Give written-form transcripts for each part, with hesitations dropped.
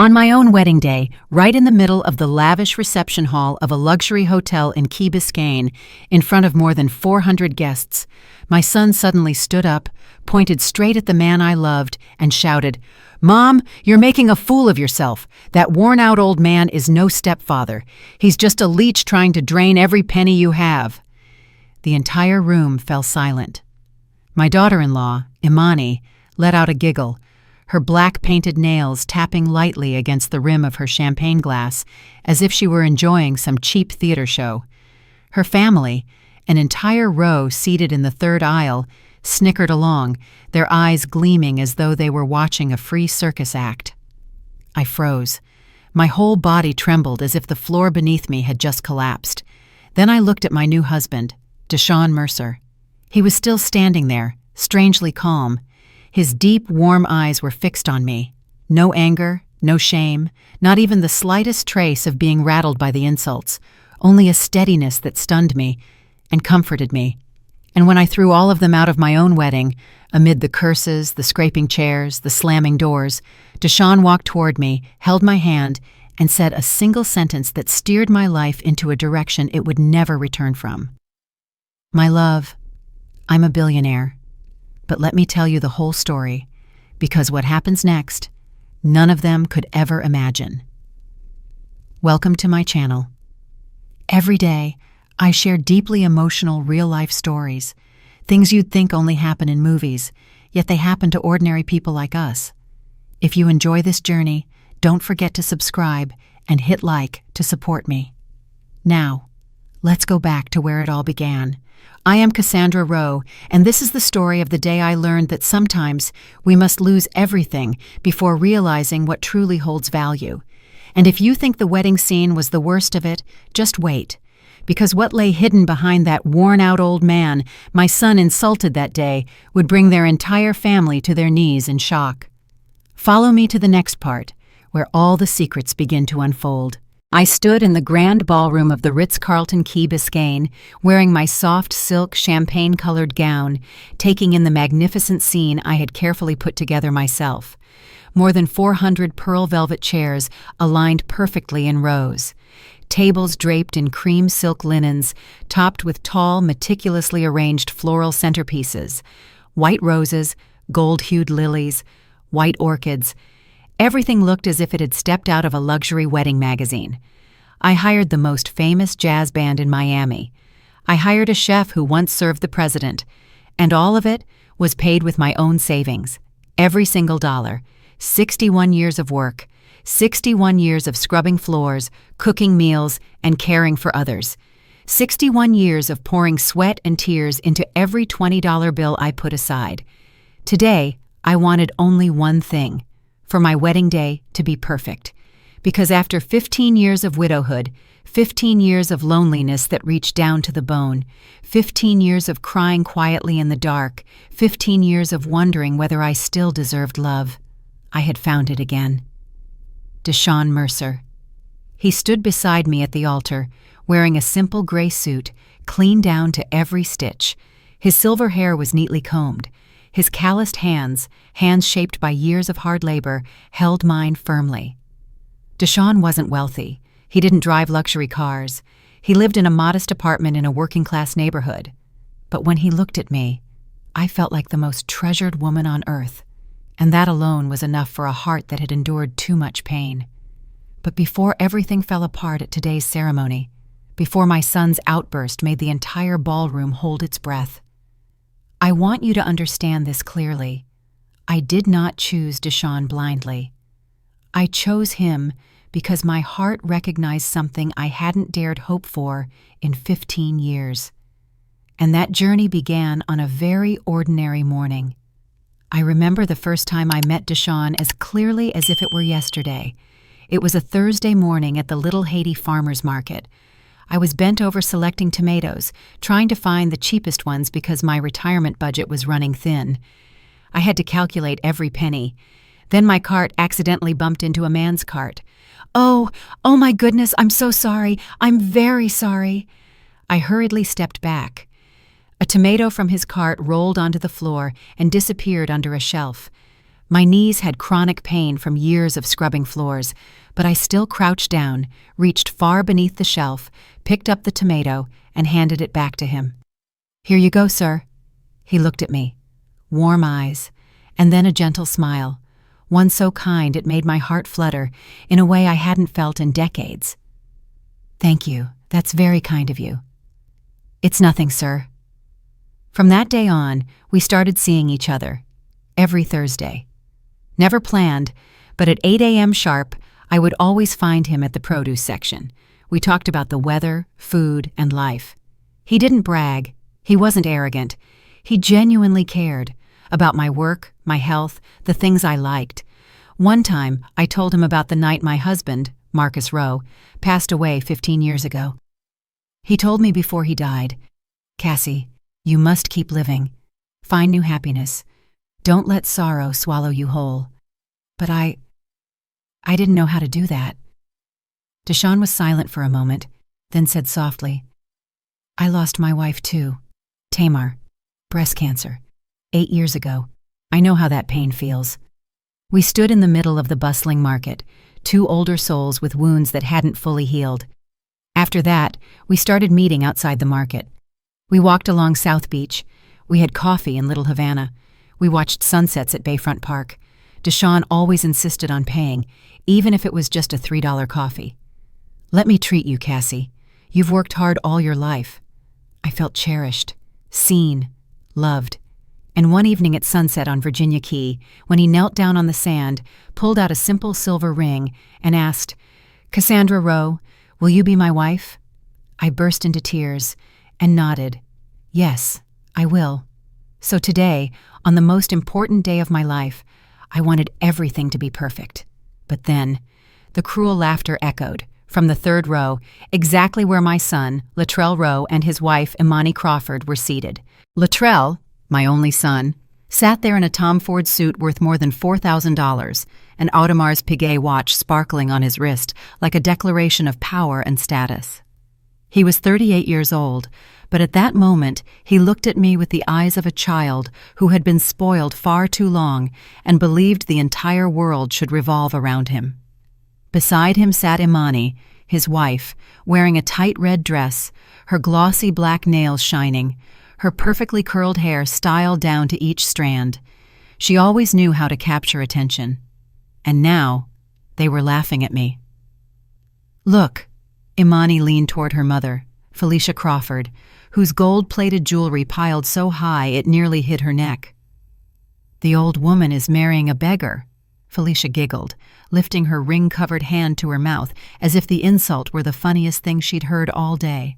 On my own wedding day, right in the middle of the lavish reception hall of a luxury hotel in Key Biscayne, in front of more than 400 guests, my son suddenly stood up, pointed straight at the man I loved, and shouted, "Mom, you're making a fool of yourself. That worn-out old man is no stepfather. He's just a leech trying to drain every penny you have." The entire room fell silent. My daughter-in-law, Imani, let out a giggle, her black painted nails tapping lightly against the rim of her champagne glass as if she were enjoying some cheap theater show. Her family, an entire row seated in the third aisle, snickered along, their eyes gleaming as though they were watching a free circus act. I froze. My whole body trembled as if the floor beneath me had just collapsed. Then I looked at my new husband, Deshaun Mercer. He was still standing there, strangely calm. His deep, warm eyes were fixed on me. No anger, no shame, not even the slightest trace of being rattled by the insults, only a steadiness that stunned me and comforted me. And when I threw all of them out of my own wedding, amid the curses, the scraping chairs, the slamming doors, Deshaun walked toward me, held my hand, and said a single sentence that steered my life into a direction it would never return from. "My love, I'm a billionaire. But let me tell you the whole story, because what happens next, none of them could ever imagine." Welcome to my channel. Every day, I share deeply emotional real-life stories, things you'd think only happen in movies, yet they happen to ordinary people like us. If you enjoy this journey, don't forget to subscribe and hit like to support me. Now, let's go back to where it all began. I am Cassandra Rowe, and this is the story of the day I learned that sometimes we must lose everything before realizing what truly holds value. And if you think the wedding scene was the worst of it, just wait, because what lay hidden behind that worn-out old man my son insulted that day would bring their entire family to their knees in shock. Follow me to the next part, where all the secrets begin to unfold. I stood in the grand ballroom of the Ritz-Carlton Key Biscayne, wearing my soft silk champagne-colored gown, taking in the magnificent scene I had carefully put together myself. More than 400 pearl velvet chairs aligned perfectly in rows. Tables draped in cream silk linens, topped with tall, meticulously arranged floral centerpieces. White roses, gold-hued lilies, white orchids. Everything looked as if it had stepped out of a luxury wedding magazine. I hired the most famous jazz band in Miami. I hired a chef who once served the president. And all of it was paid with my own savings. Every single dollar. 61 years of work. 61 years of scrubbing floors, cooking meals, and caring for others. 61 years of pouring sweat and tears into every $20 bill I put aside. Today, I wanted only one thing: for my wedding day to be perfect. Because after 15 years of widowhood, 15 years of loneliness that reached down to the bone, 15 years of crying quietly in the dark, 15 years of wondering whether I still deserved love, I had found it again. Deshaun Mercer. He stood beside me at the altar, wearing a simple gray suit, clean down to every stitch. His silver hair was neatly combed. His calloused hands, hands shaped by years of hard labor, held mine firmly. Deshaun wasn't wealthy. He didn't drive luxury cars. He lived in a modest apartment in a working-class neighborhood. But when he looked at me, I felt like the most treasured woman on earth, and that alone was enough for a heart that had endured too much pain. But before everything fell apart at today's ceremony, before my son's outburst made the entire ballroom hold its breath, I want you to understand this clearly. I did not choose Deshaun blindly. I chose him because my heart recognized something I hadn't dared hope for in 15 years. And that journey began on a very ordinary morning. I remember the first time I met Deshaun as clearly as if it were yesterday. It was a Thursday morning at the Little Haiti Farmers Market. I was bent over selecting tomatoes, trying to find the cheapest ones because my retirement budget was running thin. I had to calculate every penny. Then my cart accidentally bumped into a man's cart. Oh my goodness, I'm so sorry. I'm very sorry." I hurriedly stepped back. A tomato from his cart rolled onto the floor and disappeared under a shelf. My knees had chronic pain from years of scrubbing floors, but I still crouched down, reached far beneath the shelf, picked up the tomato, and handed it back to him. "Here you go, sir." He looked at me, warm eyes, and then a gentle smile, one so kind it made my heart flutter in a way I hadn't felt in decades. "Thank you. That's very kind of you." "It's nothing, sir." From that day on, we started seeing each other, every Thursday. Never planned, but at 8 a.m. sharp, I would always find him at the produce section. We talked about the weather, food, and life. He didn't brag. He wasn't arrogant. He genuinely cared about my work, my health, the things I liked. One time, I told him about the night my husband, Marcus Rowe, passed away 15 years ago. He told me before he died, "Cassie, you must keep living. Find new happiness. Don't let sorrow swallow you whole." But I didn't know how to do that. Deshawn was silent for a moment, then said softly, "I lost my wife too, Tamar, breast cancer, 8 years ago. I know how that pain feels." We stood in the middle of the bustling market, two older souls with wounds that hadn't fully healed. After that, we started meeting outside the market. We walked along South Beach. We had coffee in Little Havana. We watched sunsets at Bayfront Park. Deshawn always insisted on paying, even if it was just a $3 coffee. "Let me treat you, Cassie. You've worked hard all your life." I felt cherished, seen, loved. And one evening at sunset on Virginia Key, when he knelt down on the sand, pulled out a simple silver ring, and asked, "Cassandra Rowe, will you be my wife?" I burst into tears and nodded. "Yes, I will." So today, on the most important day of my life, I wanted everything to be perfect. But then, the cruel laughter echoed from the third row, exactly where my son, Latrell Rowe, and his wife, Imani Crawford, were seated. Latrell, my only son, sat there in a Tom Ford suit worth more than $4,000, an Audemars Piguet watch sparkling on his wrist like a declaration of power and status. He was 38 years old, but at that moment he looked at me with the eyes of a child who had been spoiled far too long and believed the entire world should revolve around him. Beside him sat Imani, his wife, wearing a tight red dress, her glossy black nails shining, her perfectly curled hair styled down to each strand. She always knew how to capture attention. And now, they were laughing at me. "Look," Imani leaned toward her mother, Felicia Crawford, whose gold-plated jewelry piled so high it nearly hid her neck. "The old woman is marrying a beggar," Felicia giggled, lifting her ring-covered hand to her mouth as if the insult were the funniest thing she'd heard all day.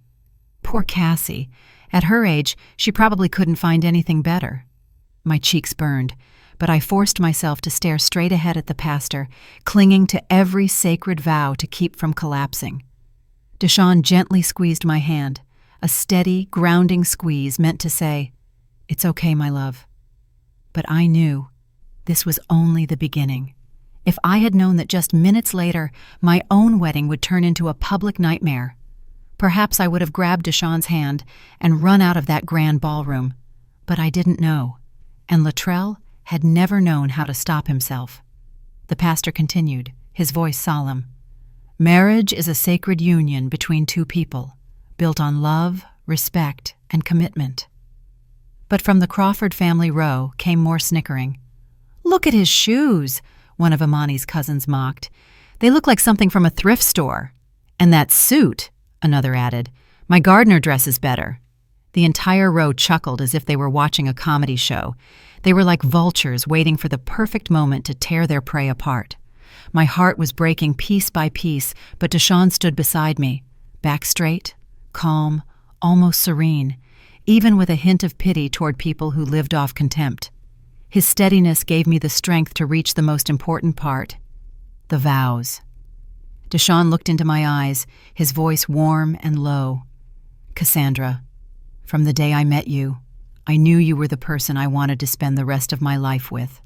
Poor Cassie. At her age, she probably couldn't find anything better. My cheeks burned, but I forced myself to stare straight ahead at the pastor, clinging to every sacred vow to keep from collapsing. Deshawn gently squeezed my hand, a steady, grounding squeeze meant to say, "It's okay, my love." But I knew this was only the beginning. If I had known that just minutes later my own wedding would turn into a public nightmare, perhaps I would have grabbed Deshawn's hand and run out of that grand ballroom. But I didn't know, and Latrell had never known how to stop himself. The pastor continued, his voice solemn. "Marriage is a sacred union between two people, built on love, respect, and commitment." But from the Crawford family row came more snickering. "Look at his shoes," one of Imani's cousins mocked. "They look like something from a thrift store." "And that suit," another added. "My gardener dresses better." The entire row chuckled as if they were watching a comedy show. They were like vultures waiting for the perfect moment to tear their prey apart. My heart was breaking piece by piece, but Deshawn stood beside me, back straight, calm, almost serene, even with a hint of pity toward people who lived off contempt. His steadiness gave me the strength to reach the most important part, the vows. Deshawn looked into my eyes, his voice warm and low. "Cassandra, from the day I met you, I knew you were the person I wanted to spend the rest of my life with.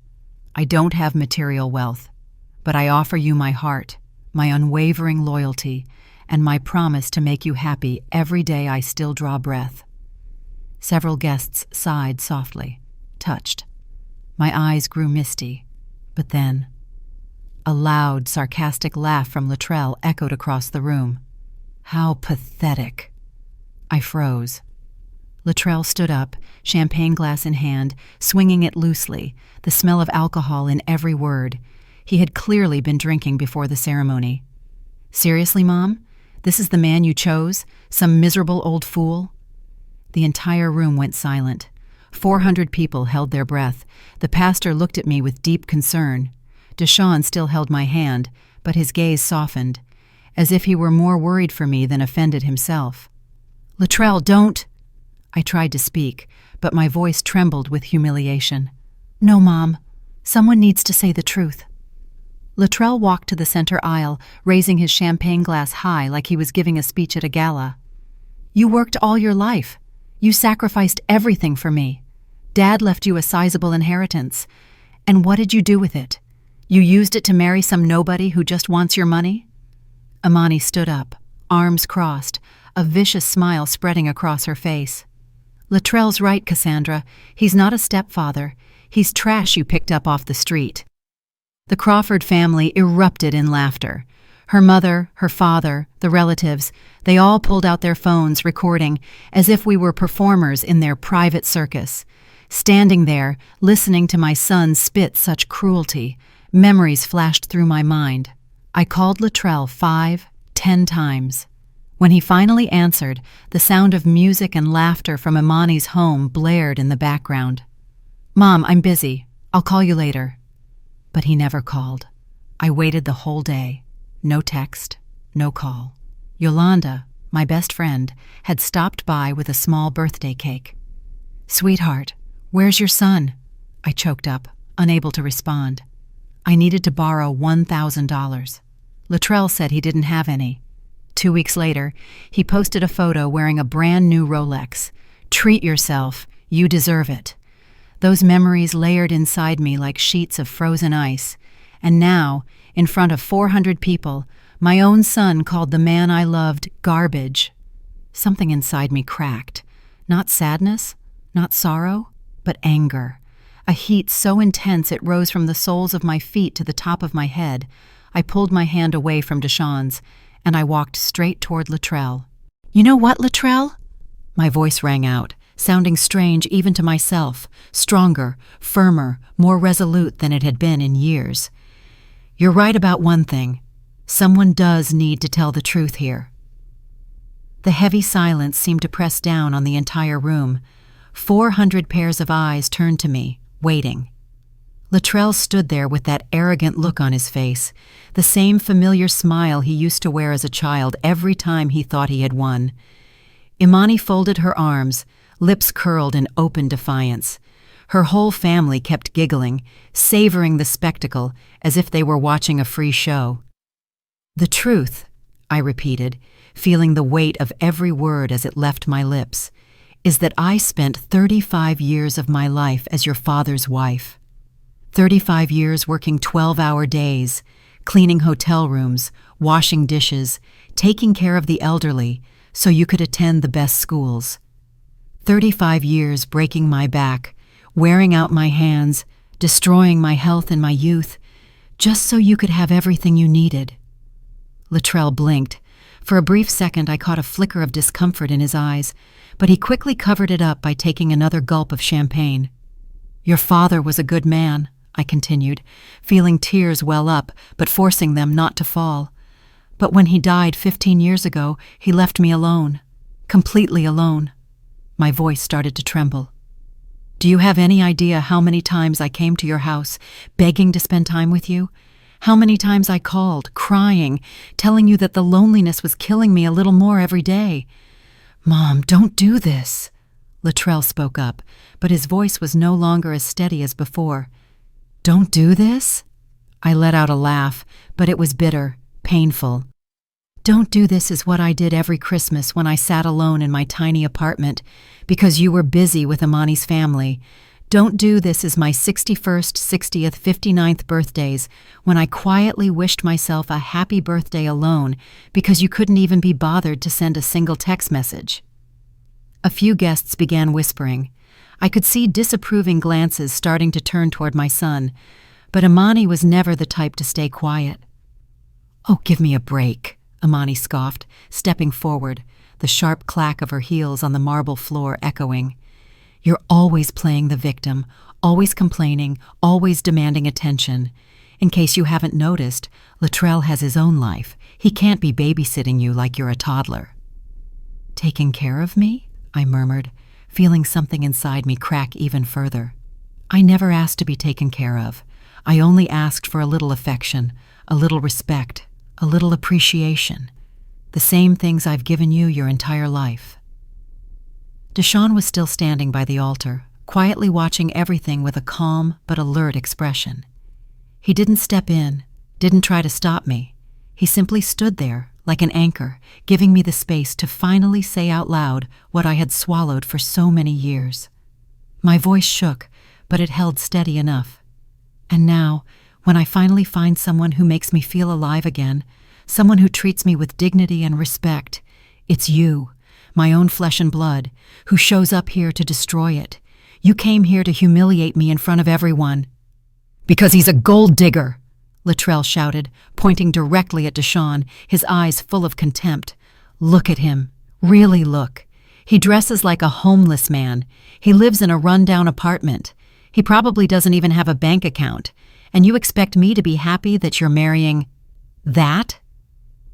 I don't have material wealth, but I offer you my heart, my unwavering loyalty, and my promise to make you happy every day I still draw breath." Several guests sighed softly, touched. My eyes grew misty. But then, a loud, sarcastic laugh from Luttrell echoed across the room. How pathetic. I froze. Luttrell stood up, champagne glass in hand, swinging it loosely, the smell of alcohol in every word. He had clearly been drinking before the ceremony. Seriously, Mom? This is the man you chose? Some miserable old fool? The entire room went silent. 400 people held their breath. The pastor looked at me with deep concern. Deshawn still held my hand, but his gaze softened, as if he were more worried for me than offended himself. Luttrell, don't! I tried to speak, but my voice trembled with humiliation. No, Mom. Someone needs to say the truth. Luttrell walked to the center aisle, raising his champagne glass high like he was giving a speech at a gala. You worked all your life. You sacrificed everything for me. Dad left you a sizable inheritance. And what did you do with it? You used it to marry some nobody who just wants your money? Imani stood up, arms crossed, a vicious smile spreading across her face. Luttrell's right, Cassandra. He's not a stepfather. He's trash you picked up off the street. The Crawford family erupted in laughter. Her mother, her father, the relatives, they all pulled out their phones recording as if we were performers in their private circus. Standing there, listening to my son spit such cruelty, memories flashed through my mind. I called Luttrell 5, 10 times. When he finally answered, the sound of music and laughter from Imani's home blared in the background. Mom, I'm busy. I'll call you later. But he never called. I waited the whole day. No text, no call. Yolanda, my best friend, had stopped by with a small birthday cake. Sweetheart, where's your son? I choked up, unable to respond. I needed to borrow $1,000. Luttrell said he didn't have any. 2 weeks later, he posted a photo wearing a brand new Rolex. Treat yourself. You deserve it. Those memories layered inside me like sheets of frozen ice. And now, in front of 400 people, my own son called the man I loved garbage. Something inside me cracked. Not sadness, not sorrow, but anger. A heat so intense it rose from the soles of my feet to the top of my head. I pulled my hand away from Deshawn's, and I walked straight toward Luttrell. You know what, Luttrell? My voice rang out, sounding strange even to myself, stronger, firmer, more resolute than it had been in years. You're right about one thing. Someone does need to tell the truth here. The heavy silence seemed to press down on the entire room. 400 pairs of eyes turned to me, waiting. Luttrell stood there with that arrogant look on his face, the same familiar smile he used to wear as a child every time he thought he had won. Imani folded her arms, lips curled in open defiance. Her whole family kept giggling, savoring the spectacle as if they were watching a free show. The truth, I repeated, feeling the weight of every word as it left my lips, is that I spent 35 years of my life as your father's wife. 35 years working 12-hour days, cleaning hotel rooms, washing dishes, taking care of the elderly so you could attend the best schools. 35 years breaking my back, wearing out my hands, destroying my health and my youth, just so you could have everything you needed. Luttrell blinked. For a brief second I caught a flicker of discomfort in his eyes, but he quickly covered it up by taking another gulp of champagne. Your father was a good man, I continued, feeling tears well up, but forcing them not to fall. But when he died 15 years ago, he left me alone, completely alone. My voice started to tremble. Do you have any idea how many times I came to your house, begging to spend time with you? How many times I called, crying, telling you that the loneliness was killing me a little more every day? Mom, don't do this. Luttrell spoke up, but his voice was no longer as steady as before. Don't do this? I let out a laugh, but it was bitter, painful. Don't do this is what I did every Christmas when I sat alone in my tiny apartment because you were busy with Imani's family. Don't do this is my 61st, 60th, 59th birthdays when I quietly wished myself a happy birthday alone because you couldn't even be bothered to send a single text message. A few guests began whispering. I could see disapproving glances starting to turn toward my son, But Imani was never the type to stay quiet. "Oh, give me a break," Imani scoffed, stepping forward, the sharp clack of her heels on the marble floor echoing. "You're always playing the victim, always complaining, always demanding attention. In case you haven't noticed, Luttrell has his own life. He can't be babysitting you like you're a toddler." "Taking care of me?" I murmured, feeling something inside me crack even further. "I never asked to be taken care of. I only asked for a little affection, a little respect, a little appreciation. The same things I've given you your entire life." Deshawn was still standing by the altar, quietly watching everything with a calm but alert expression. He didn't step in, didn't try to stop me. He simply stood there, like an anchor, giving me the space to finally say out loud what I had swallowed for so many years. My voice shook, but it held steady enough. And now, when I finally find someone who makes me feel alive again, someone who treats me with dignity and respect, it's you, my own flesh and blood, who shows up here to destroy it. You came here to humiliate me in front of everyone. "Because he's a gold digger," Luttrell shouted, pointing directly at Deshawn, his eyes full of contempt. "Look at him. Really look. He dresses like a homeless man. He lives in a run-down apartment. He probably doesn't even have a bank account. And you expect me to be happy that you're marrying that?"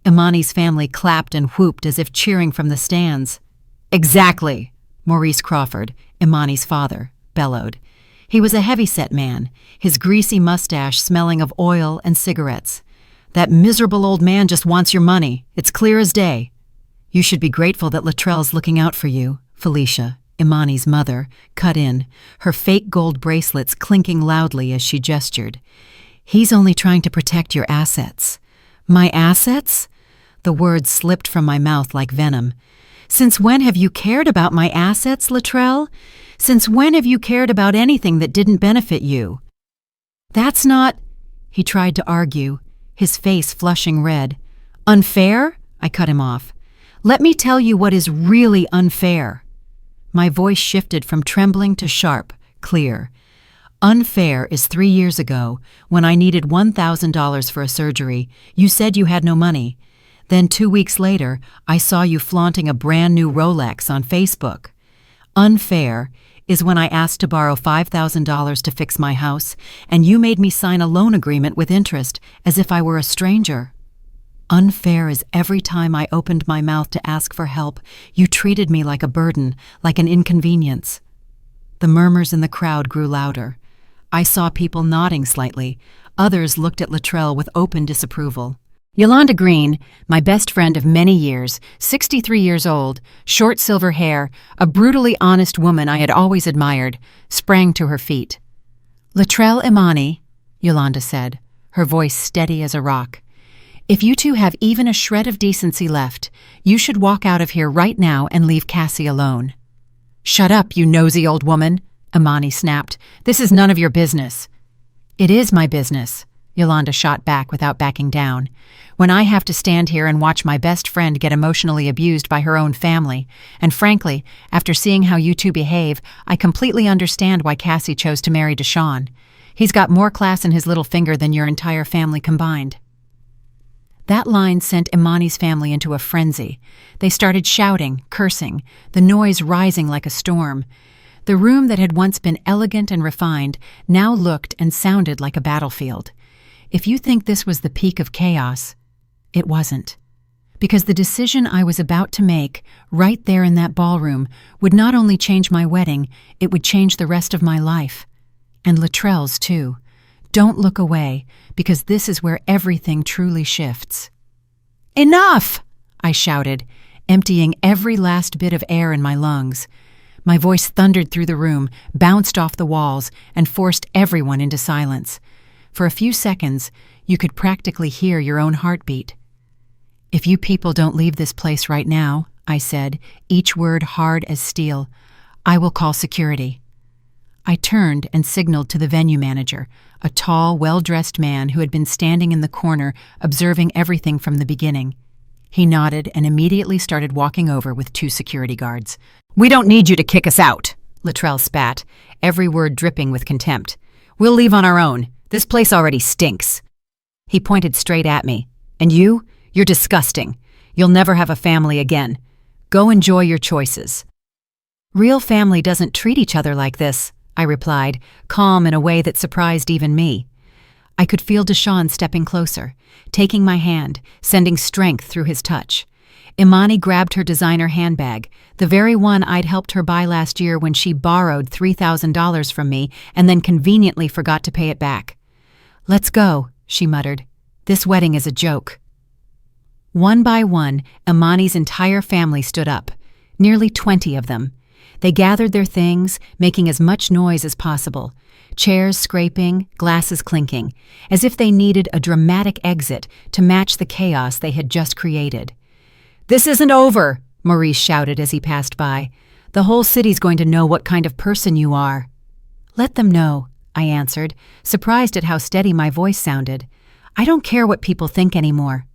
Imani's family clapped and whooped as if cheering from the stands. "Exactly," Maurice Crawford, Imani's father, bellowed. He was a heavy-set man, his greasy mustache smelling of oil and cigarettes. "That miserable old man just wants your money. It's clear as day." "You should be grateful that Luttrell's looking out for you," Felicia, Imani's mother, cut in, her fake gold bracelets clinking loudly as she gestured. "He's only trying to protect your assets." "My assets?" The words slipped from my mouth like venom. "Since when have you cared about my assets, Luttrell? Since when have you cared about anything that didn't benefit you?" "That's not—" He tried to argue, his face flushing red. "Unfair?" I cut him off. "Let me tell you what is really unfair." My voice shifted from trembling to sharp, clear. "Unfair is 3 years ago, when I needed $1,000 for a surgery. You said you had no money. Then 2 weeks later, I saw you flaunting a brand new Rolex on Facebook. Unfair is when I asked to borrow $5,000 to fix my house, and you made me sign a loan agreement with interest as if I were a stranger. Unfair is every time I opened my mouth to ask for help, you treated me like a burden, like an inconvenience." The murmurs in the crowd grew louder. I saw people nodding slightly. Others looked at Luttrell with open disapproval. Yolanda Green, my best friend of many years, 63 years old, short silver hair, a brutally honest woman I had always admired, sprang to her feet. "Luttrell Imani," Yolanda said, her voice steady as a rock, "if you two have even a shred of decency left, you should walk out of here right now and leave Cassie alone." "Shut up, you nosy old woman," Imani snapped. "This is none of your business." "It is my business," Yolanda shot back without backing down. "When I have to stand here and watch my best friend get emotionally abused by her own family, and frankly, after seeing how you two behave, I completely understand why Cassie chose to marry Deshawn. He's got more class in his little finger than your entire family combined." That line sent Imani's family into a frenzy. They started shouting, cursing, the noise rising like a storm. The room that had once been elegant and refined now looked and sounded like a battlefield. If you think this was the peak of chaos, it wasn't. Because the decision I was about to make, right there in that ballroom, would not only change my wedding, it would change the rest of my life. And Luttrell's, too. Don't look away, because this is where everything truly shifts. "Enough!" I shouted, emptying every last bit of air in my lungs. My voice thundered through the room, bounced off the walls, and forced everyone into silence. For a few seconds, you could practically hear your own heartbeat. "If you people don't leave this place right now," I said, each word hard as steel, "I will call security." I turned and signaled to the venue manager, a tall, well-dressed man who had been standing in the corner observing everything from the beginning. He nodded and immediately started walking over with 2 security guards. "We don't need you to kick us out," Luttrell spat, every word dripping with contempt. "We'll leave on our own. This place already stinks." He pointed straight at me. "And you're disgusting. You'll never have a family again. Go enjoy your choices." "Real family doesn't treat each other like this," I replied, calm in a way that surprised even me. I could feel Deshawn stepping closer, taking my hand, sending strength through his touch. Imani grabbed her designer handbag, the very one I'd helped her buy last year when she borrowed $3,000 from me and then conveniently forgot to pay it back. "Let's go," she muttered. "This wedding is a joke." One by one, Imani's entire family stood up, nearly 20 of them. They gathered their things, making as much noise as possible, chairs scraping, glasses clinking, as if they needed a dramatic exit to match the chaos they had just created. "This isn't over," Maurice shouted as he passed by. "The whole city's going to know what kind of person you are." "Let them know," I answered, surprised at how steady my voice sounded. "I don't care what people think anymore."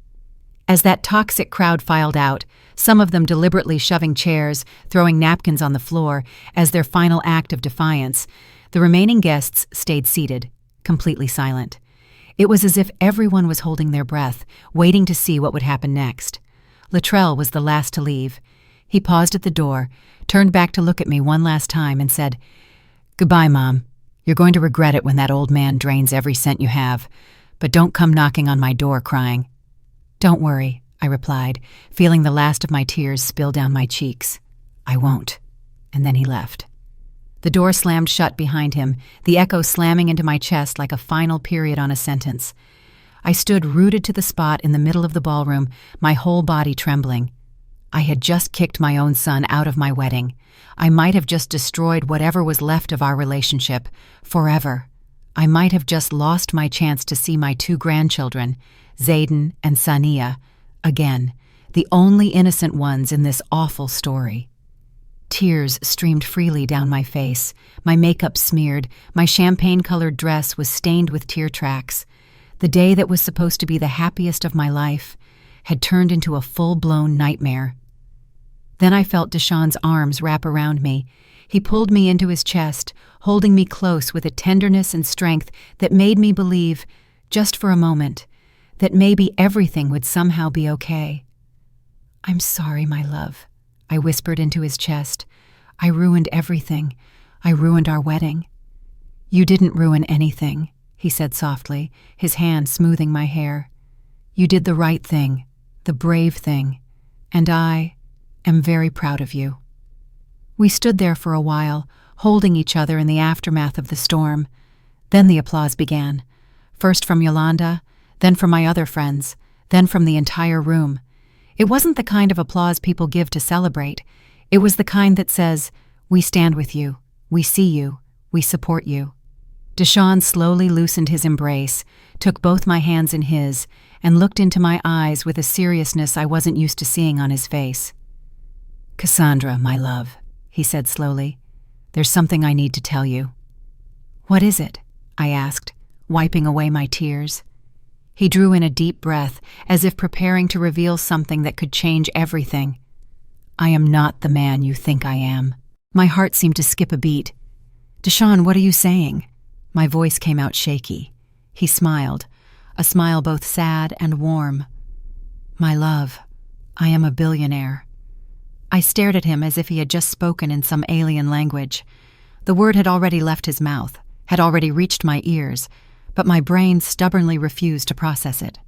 As that toxic crowd filed out, some of them deliberately shoving chairs, throwing napkins on the floor as their final act of defiance, the remaining guests stayed seated, completely silent. It was as if everyone was holding their breath, waiting to see what would happen next. Luttrell was the last to leave. He paused at the door, turned back to look at me one last time and said, "Goodbye, Mom. You're going to regret it when that old man drains every cent you have, but don't come knocking on my door crying." "Don't worry," I replied, feeling the last of my tears spill down my cheeks. "I won't." And then he left. The door slammed shut behind him, the echo slamming into my chest like a final period on a sentence. I stood rooted to the spot in the middle of the ballroom, my whole body trembling. I had just kicked my own son out of my wedding. I might have just destroyed whatever was left of our relationship, forever. I might have just lost my chance to see my 2 grandchildren, Zayden and Sania, again, the only innocent ones in this awful story. Tears streamed freely down my face, my makeup smeared, my champagne-colored dress was stained with tear tracks. The day that was supposed to be the happiest of my life had turned into a full-blown nightmare. Then I felt Deshawn's arms wrap around me. He pulled me into his chest, holding me close with a tenderness and strength that made me believe, just for a moment, that maybe everything would somehow be okay. "I'm sorry, my love," I whispered into his chest. "I ruined everything. I ruined our wedding." "You didn't ruin anything," he said softly, his hand smoothing my hair. "You did the right thing, the brave thing, and I am very proud of you." We stood there for a while, holding each other in the aftermath of the storm. Then the applause began, first from Yolanda, then from my other friends, then from the entire room. It wasn't the kind of applause people give to celebrate. It was the kind that says, "We stand with you, we see you, we support you." Deshawn slowly loosened his embrace, took both my hands in his, and looked into my eyes with a seriousness I wasn't used to seeing on his face. "Cassandra, my love," he said slowly, "there's something I need to tell you." "What is it?" I asked, wiping away my tears. He drew in a deep breath, as if preparing to reveal something that could change everything. "I am not the man you think I am." My heart seemed to skip a beat. "Deshawn, what are you saying?" My voice came out shaky. He smiled, a smile both sad and warm. "My love, I am a billionaire." I stared at him as if he had just spoken in some alien language. The word had already left his mouth, had already reached my ears, but my brain stubbornly refused to process it.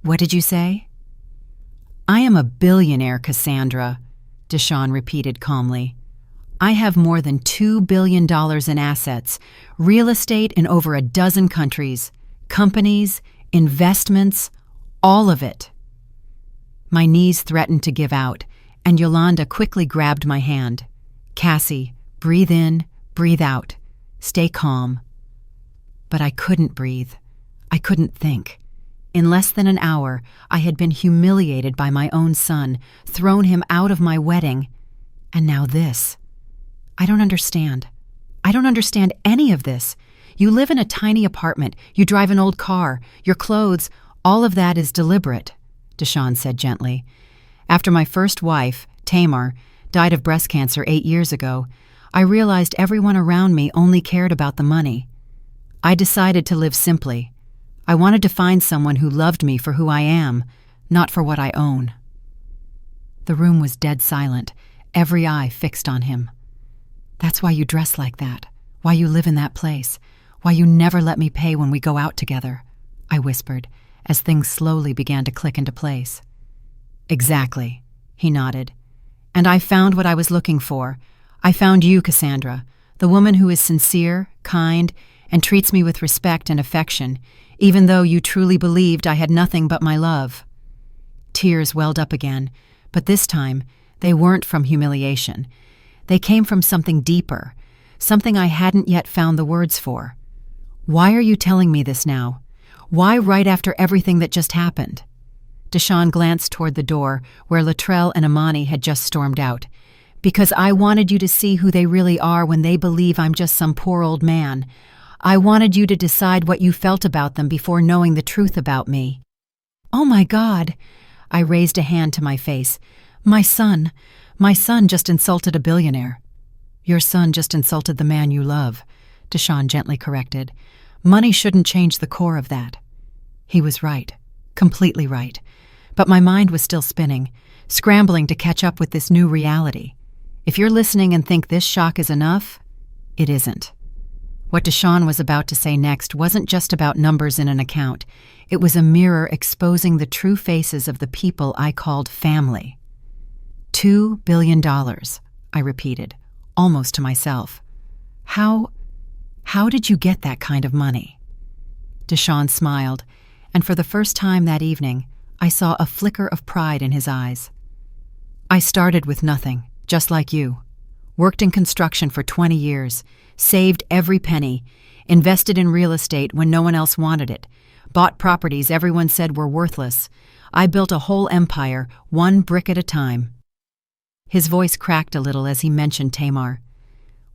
What did you say?" "I am a billionaire, Cassandra," Deshawn repeated calmly. "I have more than $2 billion in assets, real estate in over a dozen countries, companies, investments, all of it." My knees threatened to give out, and Yolanda quickly grabbed my hand. "Cassie, breathe in, breathe out. Stay calm." But I couldn't breathe. I couldn't think. In less than an hour, I had been humiliated by my own son, thrown him out of my wedding, and now this. I don't understand. I don't understand any of this. You live in a tiny apartment, you drive an old car, your clothes, all of that is deliberate, Deshawn said gently. After my first wife, Tamar, died of breast cancer 8 years ago, I realized everyone around me only cared about the money. I decided to live simply. I wanted to find someone who loved me for who I am, not for what I own. The room was dead silent, every eye fixed on him. "That's why you dress like that, why you live in that place, why you never let me pay when we go out together," I whispered, as things slowly began to click into place. "Exactly," he nodded. "And I found what I was looking for. I found you, Cassandra, the woman who is sincere, kind, and treats me with respect and affection, even though you truly believed I had nothing but my love." Tears welled up again, but this time they weren't from humiliation. They came from something deeper, something I hadn't yet found the words for. "Why are you telling me this now? Why right after everything that just happened?" Deshawn glanced toward the door where Latrell and Imani had just stormed out. "Because I wanted you to see who they really are when they believe I'm just some poor old man. I wanted you to decide what you felt about them before knowing the truth about me." "Oh my God!" I raised a hand to my face. My son just insulted a billionaire." "Your son just insulted the man you love," Deshawn gently corrected. "Money shouldn't change the core of that." He was right, completely right. But my mind was still spinning, scrambling to catch up with this new reality. If you're listening and think this shock is enough, it isn't. What Deshawn was about to say next wasn't just about numbers in an account. It was a mirror exposing the true faces of the people I called family. $2 billion, I repeated, almost to myself. How did you get that kind of money?" Deshawn smiled, and for the first time that evening, I saw a flicker of pride in his eyes. "I started with nothing, just like you. Worked in construction for 20 years, saved every penny, invested in real estate when no one else wanted it, bought properties everyone said were worthless. I built a whole empire, one brick at a time." His voice cracked a little as he mentioned Tamar.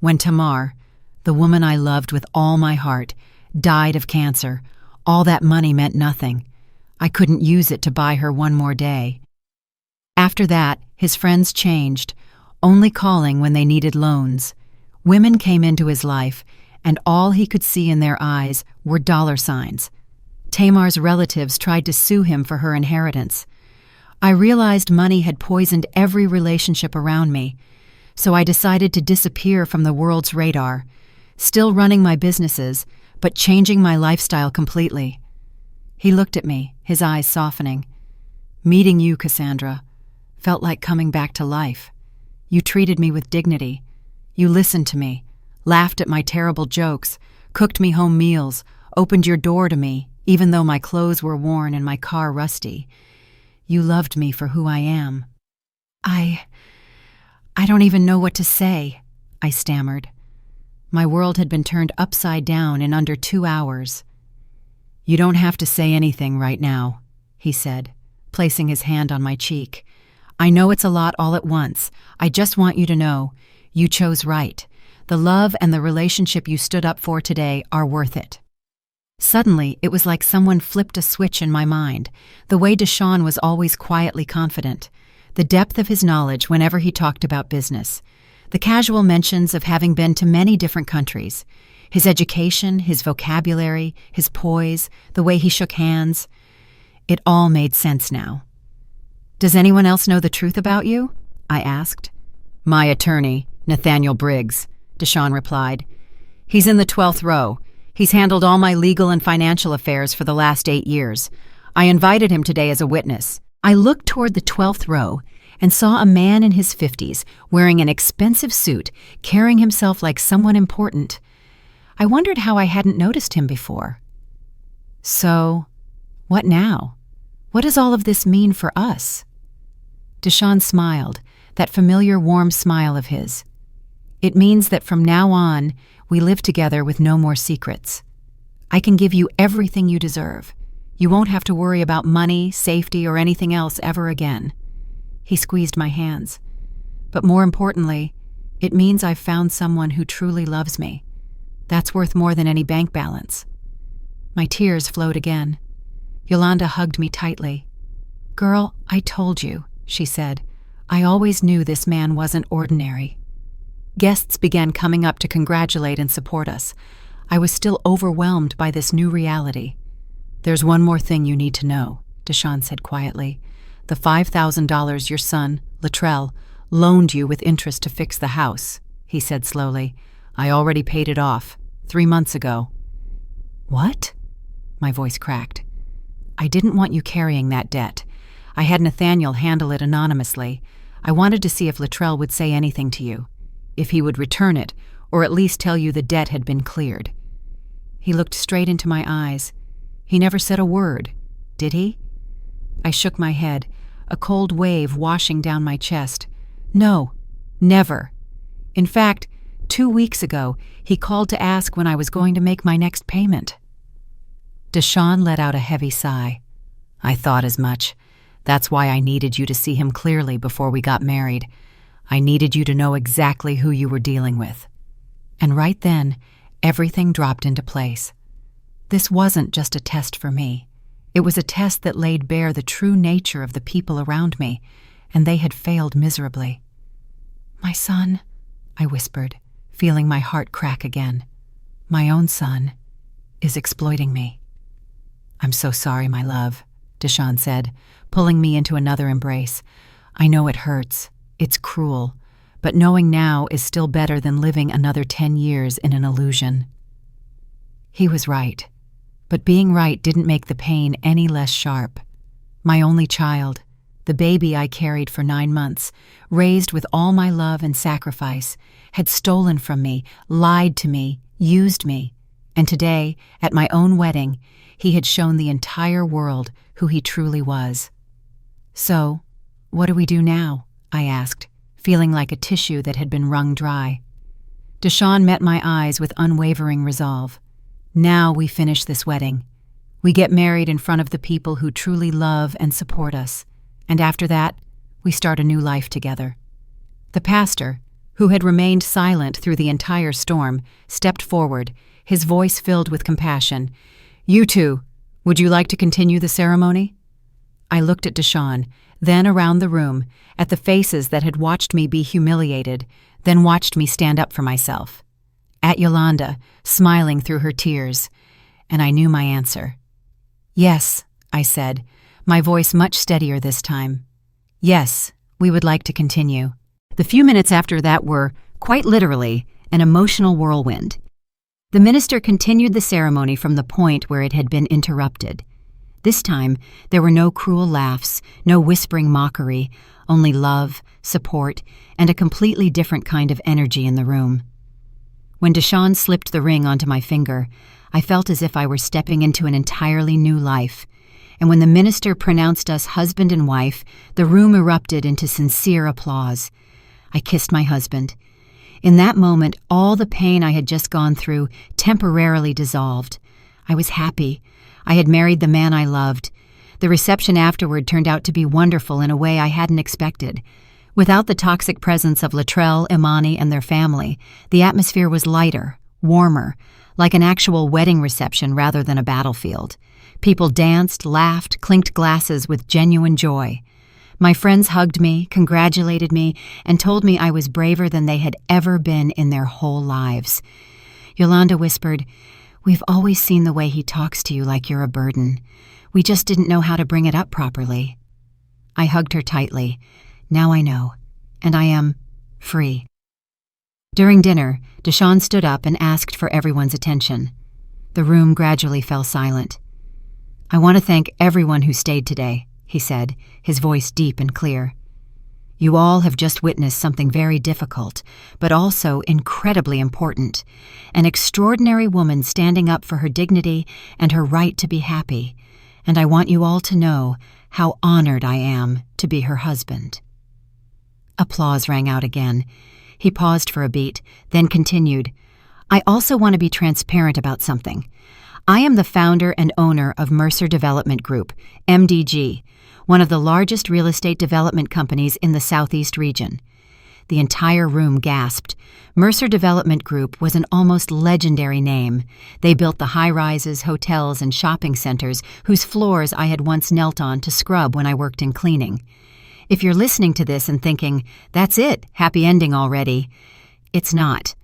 "When Tamar, the woman I loved with all my heart, died of cancer, all that money meant nothing. I couldn't use it to buy her one more day." After that, his friends changed, only calling when they needed loans. Women came into his life, and all he could see in their eyes were dollar signs. Tamar's relatives tried to sue him for her inheritance. I realized money had poisoned every relationship around me, so I decided to disappear from the world's radar, still running my businesses, but changing my lifestyle completely. He looked at me, his eyes softening. "Meeting you, Cassandra, felt like coming back to life. You treated me with dignity. You listened to me, laughed at my terrible jokes, cooked me home meals, opened your door to me, even though my clothes were worn and my car rusty. You loved me for who I am." I don't even know what to say," I stammered. My world had been turned upside down in under 2 hours. "You don't have to say anything right now," he said, placing his hand on my cheek. "I know it's a lot all at once. I just want you to know, you chose right. The love and the relationship you stood up for today are worth it." Suddenly, it was like someone flipped a switch in my mind, the way Deshawn was always quietly confident, the depth of his knowledge whenever he talked about business, the casual mentions of having been to many different countries, his education, his vocabulary, his poise, the way he shook hands. It all made sense now. "Does anyone else know the truth about you?" I asked. "My attorney, Nathaniel Briggs," Deshawn replied. "He's in the 12th row. He's handled all my legal and financial affairs for the last 8 years. I invited him today as a witness." I looked toward the 12th row and saw a man in his 50s wearing an expensive suit, carrying himself like someone important. I wondered how I hadn't noticed him before. "So, what now? What does all of this mean for us?" Deshawn smiled, that familiar warm smile of his. "It means that from now on, we live together with no more secrets. I can give you everything you deserve. You won't have to worry about money, safety, or anything else ever again." He squeezed my hands. "But more importantly, it means I've found someone who truly loves me. That's worth more than any bank balance." My tears flowed again. Yolanda hugged me tightly. "Girl, I told you," she said. "I always knew this man wasn't ordinary." Guests began coming up to congratulate and support us. I was still overwhelmed by this new reality. "There's one more thing you need to know," Deshawn said quietly. "The $5,000 your son, Latrell, loaned you with interest to fix the house," he said slowly. "I already paid it off 3 months ago." "What?" My voice cracked. "I didn't want you carrying that debt. I had Nathaniel handle it anonymously. I wanted to see if Latrell would say anything to you, if he would return it, or at least tell you the debt had been cleared." He looked straight into my eyes. He never said a word, did he? I shook my head, a cold wave washing down my chest. No, never. In fact, 2 weeks ago, he called to ask when I was going to make my next payment. Deshawn let out a heavy sigh. "I thought as much. That's why I needed you to see him clearly before we got married. I needed you to know exactly who you were dealing with." And right then, everything dropped into place. This wasn't just a test for me. It was a test that laid bare the true nature of the people around me, and they had failed miserably. "My son," I whispered, feeling my heart crack again. "My own son is exploiting me." "I'm so sorry, my love," Deshawn said, pulling me into another embrace. "I know it hurts. It's cruel. But knowing now is still better than living another 10 years in an illusion." He was right. But being right didn't make the pain any less sharp. My only child, the baby I carried for 9 months, raised with all my love and sacrifice, had stolen from me, lied to me, used me. And today, at my own wedding, he had shown the entire world who he truly was. "So, what do we do now?" I asked, feeling like a tissue that had been wrung dry. Deshawn met my eyes with unwavering resolve. "Now we finish this wedding. We get married in front of the people who truly love and support us. And after that, we start a new life together." The pastor, who had remained silent through the entire storm, stepped forward, his voice filled with compassion. "You two, would you like to continue the ceremony?" I looked at Deshawn, then around the room, at the faces that had watched me be humiliated, then watched me stand up for myself. At Yolanda, smiling through her tears, and I knew my answer. "Yes," I said, my voice much steadier this time. "Yes, we would like to continue." The few minutes after that were, quite literally, an emotional whirlwind. The minister continued the ceremony from the point where it had been interrupted. This time, there were no cruel laughs, no whispering mockery, only love, support, and a completely different kind of energy in the room. When Deshawn slipped the ring onto my finger, I felt as if I were stepping into an entirely new life. And when the minister pronounced us husband and wife, the room erupted into sincere applause. I kissed my husband. In that moment, all the pain I had just gone through temporarily dissolved. I was happy. I had married the man I loved. The reception afterward turned out to be wonderful in a way I hadn't expected. Without the toxic presence of Latrell, Imani, and their family, the atmosphere was lighter, warmer, like an actual wedding reception rather than a battlefield. People danced, laughed, clinked glasses with genuine joy. My friends hugged me, congratulated me, and told me I was braver than they had ever been in their whole lives. Yolanda whispered, "We've always seen the way he talks to you like you're a burden. We just didn't know how to bring it up properly." I hugged her tightly. Now I know, and I am free. During dinner, Deshawn stood up and asked for everyone's attention. The room gradually fell silent. "I want to thank everyone who stayed today," he said, his voice deep and clear. "You all have just witnessed something very difficult, but also incredibly important. An extraordinary woman standing up for her dignity and her right to be happy. And I want you all to know how honored I am to be her husband." Applause rang out again. He paused for a beat, then continued, "I also want to be transparent about something. I am the founder and owner of Mercer Development Group, MDG, one of the largest real estate development companies in the Southeast region." The entire room gasped. Mercer Development Group was an almost legendary name. They built the high-rises, hotels, and shopping centers whose floors I had once knelt on to scrub when I worked in cleaning. If you're listening to this and thinking, "That's it, happy ending already," it's not.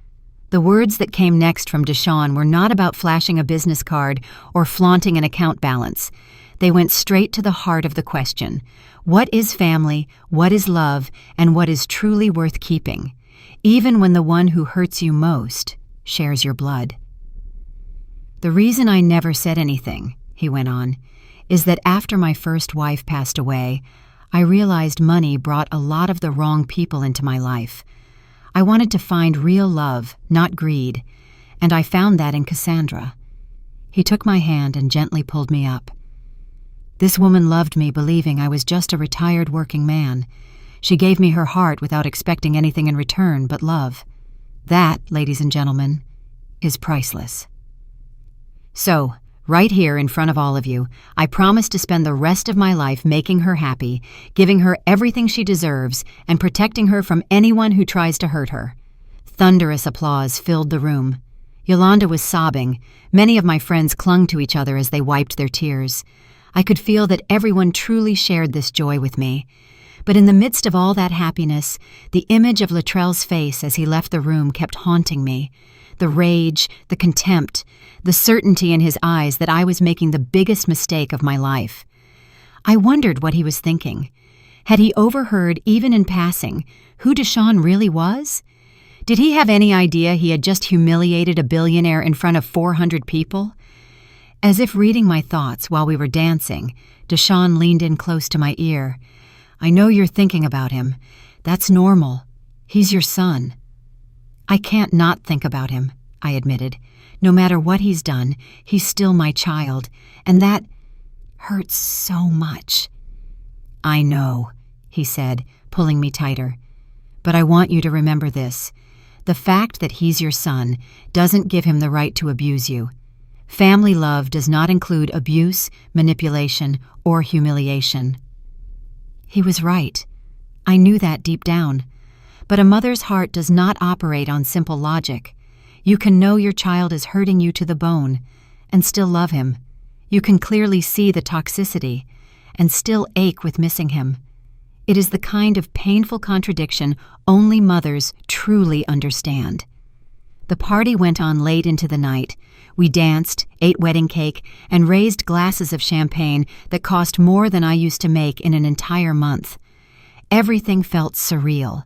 The words that came next from Deshawn were not about flashing a business card or flaunting an account balance. They went straight to the heart of the question. What is family, what is love, and what is truly worth keeping, even when the one who hurts you most shares your blood? The reason I never said anything, he went on, is that after my first wife passed away, I realized money brought a lot of the wrong people into my life. I wanted to find real love, not greed, and I found that in Cassandra. He took my hand and gently pulled me up. This woman loved me believing I was just a retired working man. She gave me her heart without expecting anything in return but love. That, ladies and gentlemen, is priceless. So, right here in front of all of you, I promise to spend the rest of my life making her happy, giving her everything she deserves, and protecting her from anyone who tries to hurt her. Thunderous applause filled the room. Yolanda was sobbing. Many of my friends clung to each other as they wiped their tears. I could feel that everyone truly shared this joy with me. But in the midst of all that happiness, the image of Luttrell's face as he left the room kept haunting me. The rage, the contempt, the certainty in his eyes that I was making the biggest mistake of my life. I wondered what he was thinking. Had he overheard, even in passing, who Deshawn really was? Did he have any idea he had just humiliated a billionaire in front of 400 people? As if reading my thoughts while we were dancing, Deshawn leaned in close to my ear. I know you're thinking about him. That's normal. He's your son. I can't not think about him, I admitted. No matter what he's done, he's still my child, and that hurts so much. I know, he said, pulling me tighter. But I want you to remember this. The fact that he's your son doesn't give him the right to abuse you. Family love does not include abuse, manipulation, or humiliation. He was right. I knew that deep down. But a mother's heart does not operate on simple logic. You can know your child is hurting you to the bone and still love him. You can clearly see the toxicity and still ache with missing him. It is the kind of painful contradiction only mothers truly understand. The party went on late into the night. We danced, ate wedding cake, and raised glasses of champagne that cost more than I used to make in an entire month. Everything felt surreal.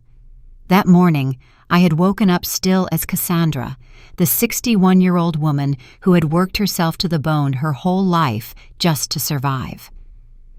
That morning, I had woken up still as Cassandra, the 61-year-old woman who had worked herself to the bone her whole life just to survive.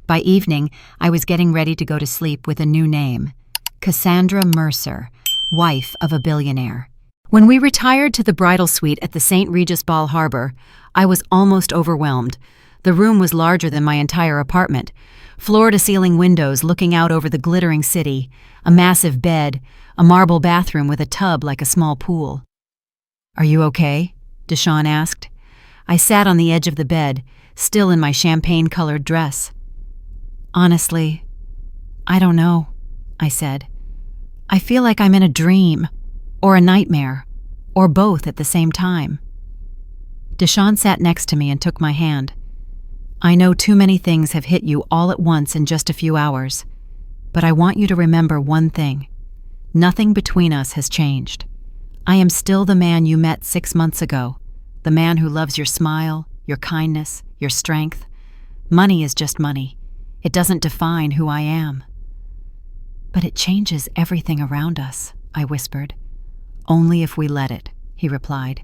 By evening, I was getting ready to go to sleep with a new name, Cassandra Mercer, wife of a billionaire. When we retired to the bridal suite at the St. Regis Ball Harbor, I was almost overwhelmed. The room was larger than my entire apartment. Floor-to-ceiling windows looking out over the glittering city, a massive bed, a marble bathroom with a tub like a small pool. "Are you okay?" Deshawn asked. I sat on the edge of the bed, still in my champagne-colored dress. "Honestly, I don't know," I said. "I feel like I'm in a dream, or a nightmare, or both at the same time." Deshawn sat next to me and took my hand. "I know too many things have hit you all at once in just a few hours, but I want you to remember one thing. Nothing between us has changed. I am still the man you met 6 months ago, the man who loves your smile, your kindness, your strength. Money is just money. It doesn't define who I am." "But it changes everything around us," I whispered. "Only if we let it," he replied.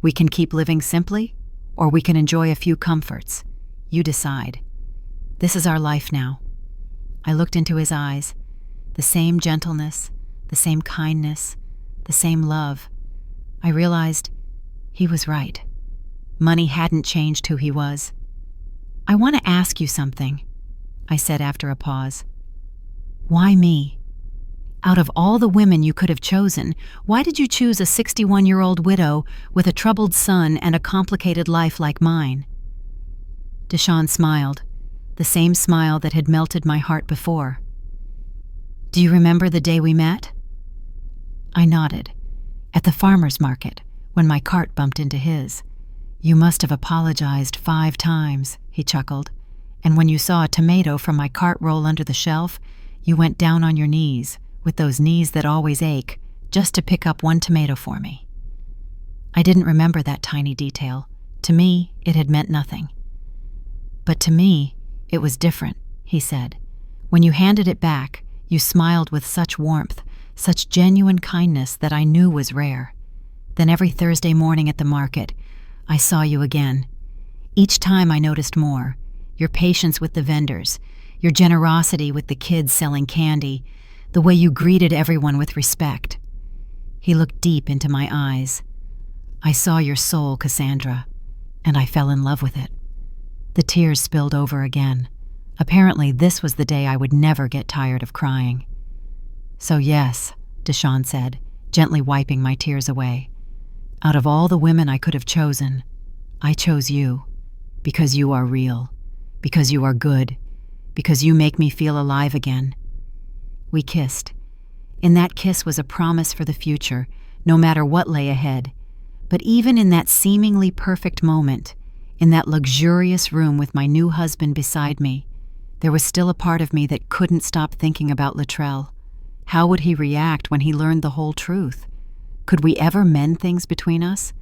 "We can keep living simply, or we can enjoy a few comforts. You decide. This is our life now." I looked into his eyes. The same gentleness, the same kindness, the same love. I realized he was right. Money hadn't changed who he was. "I want to ask you something," I said after a pause. "Why me? Out of all the women you could have chosen, why did you choose a 61-year-old widow with a troubled son and a complicated life like mine?" Deshawn smiled, the same smile that had melted my heart before. "Do you remember the day we met?" I nodded. "At the farmer's market, when my cart bumped into his. You must have apologized 5 times, he chuckled. "And when you saw a tomato from my cart roll under the shelf, you went down on your knees, with those knees that always ache, just to pick up one tomato for me." I didn't remember that tiny detail. To me, it had meant nothing. But to me, it was different, he said. When you handed it back, you smiled with such warmth, such genuine kindness that I knew was rare. Then every Thursday morning at the market, I saw you again. Each time I noticed more. Your patience with the vendors, your generosity with the kids selling candy, the way you greeted everyone with respect. He looked deep into my eyes. I saw your soul, Cassandra, and I fell in love with it. The tears spilled over again. Apparently, this was the day I would never get tired of crying. So yes, Deshawn said, gently wiping my tears away. Out of all the women I could have chosen, I chose you, because you are real, because you are good, because you make me feel alive again. We kissed. In that kiss was a promise for the future, no matter what lay ahead. But even in that seemingly perfect moment, in that luxurious room with my new husband beside me, there was still a part of me that couldn't stop thinking about Luttrell. How would he react when he learned the whole truth? Could we ever mend things between us?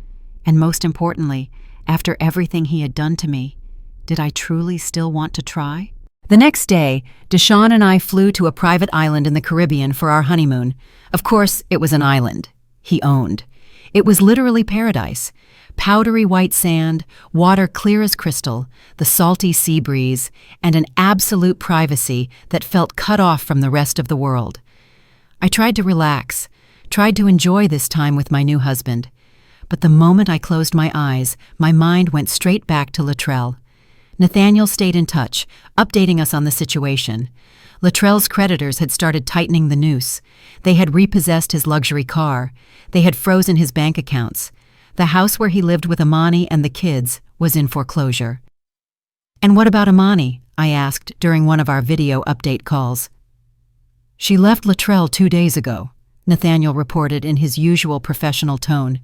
And most importantly, after everything he had done to me, did I truly still want to try? The next day, Deshawn and I flew to a private island in the Caribbean for our honeymoon. Of course, it was an island he owned. It was literally paradise. Powdery white sand, water clear as crystal, the salty sea breeze, and an absolute privacy that felt cut off from the rest of the world. I tried to relax, tried to enjoy this time with my new husband. But the moment I closed my eyes, my mind went straight back to Luttrell. Nathaniel stayed in touch, updating us on the situation. Luttrell's creditors had started tightening the noose. They had repossessed his luxury car. They had frozen his bank accounts. The house where he lived with Amani and the kids was in foreclosure. "And what about Amani?" I asked during one of our video update calls. "She left Luttrell 2 days ago," Nathaniel reported in his usual professional tone.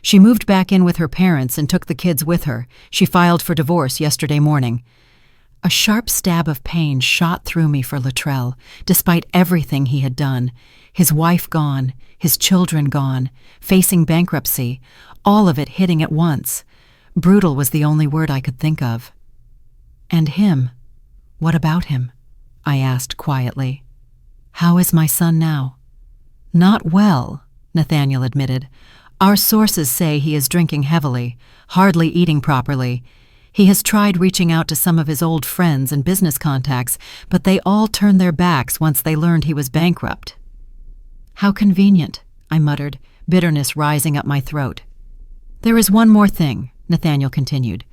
"She moved back in with her parents and took the kids with her. She filed for divorce yesterday morning." A sharp stab of pain shot through me for Luttrell, despite everything he had done. His wife gone, his children gone, facing bankruptcy, all of it hitting at once. Brutal was the only word I could think of. "And him? What about him?" I asked quietly. "How is my son now?" "Not well," Nathaniel admitted. "Our sources say he is drinking heavily, hardly eating properly. He has tried reaching out to some of his old friends and business contacts, but they all turned their backs once they learned he was bankrupt." "How convenient," I muttered, bitterness rising up my throat. "There is one more thing," Nathaniel continued.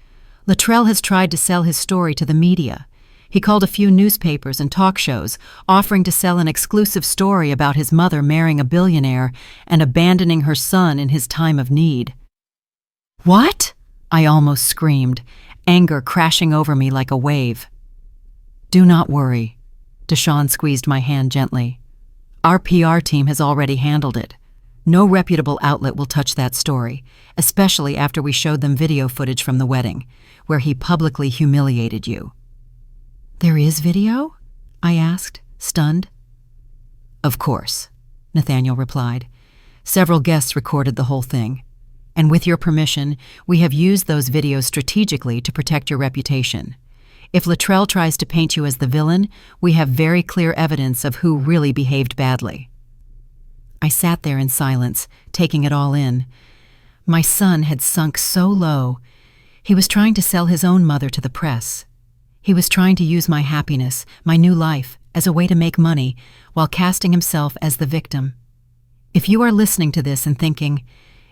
"Luttrell has tried to sell his story to the media. He called a few newspapers and talk shows, offering to sell an exclusive story about his mother marrying a billionaire and abandoning her son in his time of need." "What?" I almost screamed, anger crashing over me like a wave. "Do not worry." Deshawn squeezed my hand gently. "Our PR team has already handled it. No reputable outlet will touch that story, especially after we showed them video footage from the wedding, where he publicly humiliated you." "There is video?" I asked, stunned. "Of course," Nathaniel replied. "Several guests recorded the whole thing. And with your permission, we have used those videos strategically to protect your reputation. If Luttrell tries to paint you as the villain, we have very clear evidence of who really behaved badly." I sat there in silence, taking it all in. My son had sunk so low. He was trying to sell his own mother to the press. He was trying to use my happiness, my new life, as a way to make money, while casting himself as the victim. If you are listening to this and thinking,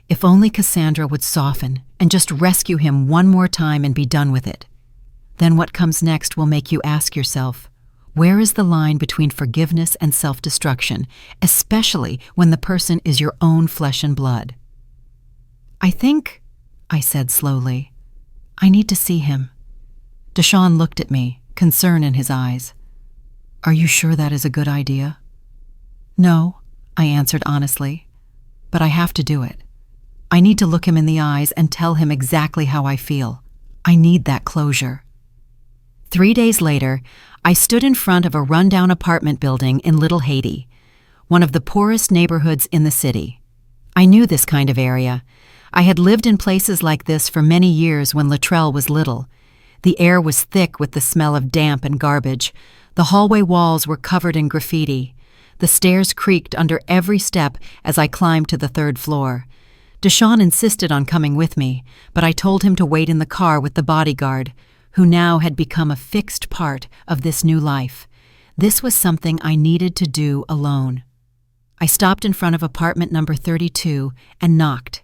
if only Cassandra would soften and just rescue him one more time and be done with it, then what comes next will make you ask yourself, where is the line between forgiveness and self-destruction, especially when the person is your own flesh and blood? "I think," I said slowly, "I need to see him." Deshawn looked at me, concern in his eyes. "Are you sure that is a good idea?" "No," I answered honestly, "but I have to do it. I need to look him in the eyes and tell him exactly how I feel. I need that closure." 3 days later, I stood in front of a rundown apartment building in Little Haiti, one of the poorest neighborhoods in the city. I knew this kind of area. I had lived in places like this for many years when Luttrell was little. The air was thick with the smell of damp and garbage. The hallway walls were covered in graffiti. The stairs creaked under every step as I climbed to the third floor. Deshaun insisted on coming with me, but I told him to wait in the car with the bodyguard, who now had become a fixed part of this new life. This was something I needed to do alone. I stopped in front of apartment number 32 and knocked.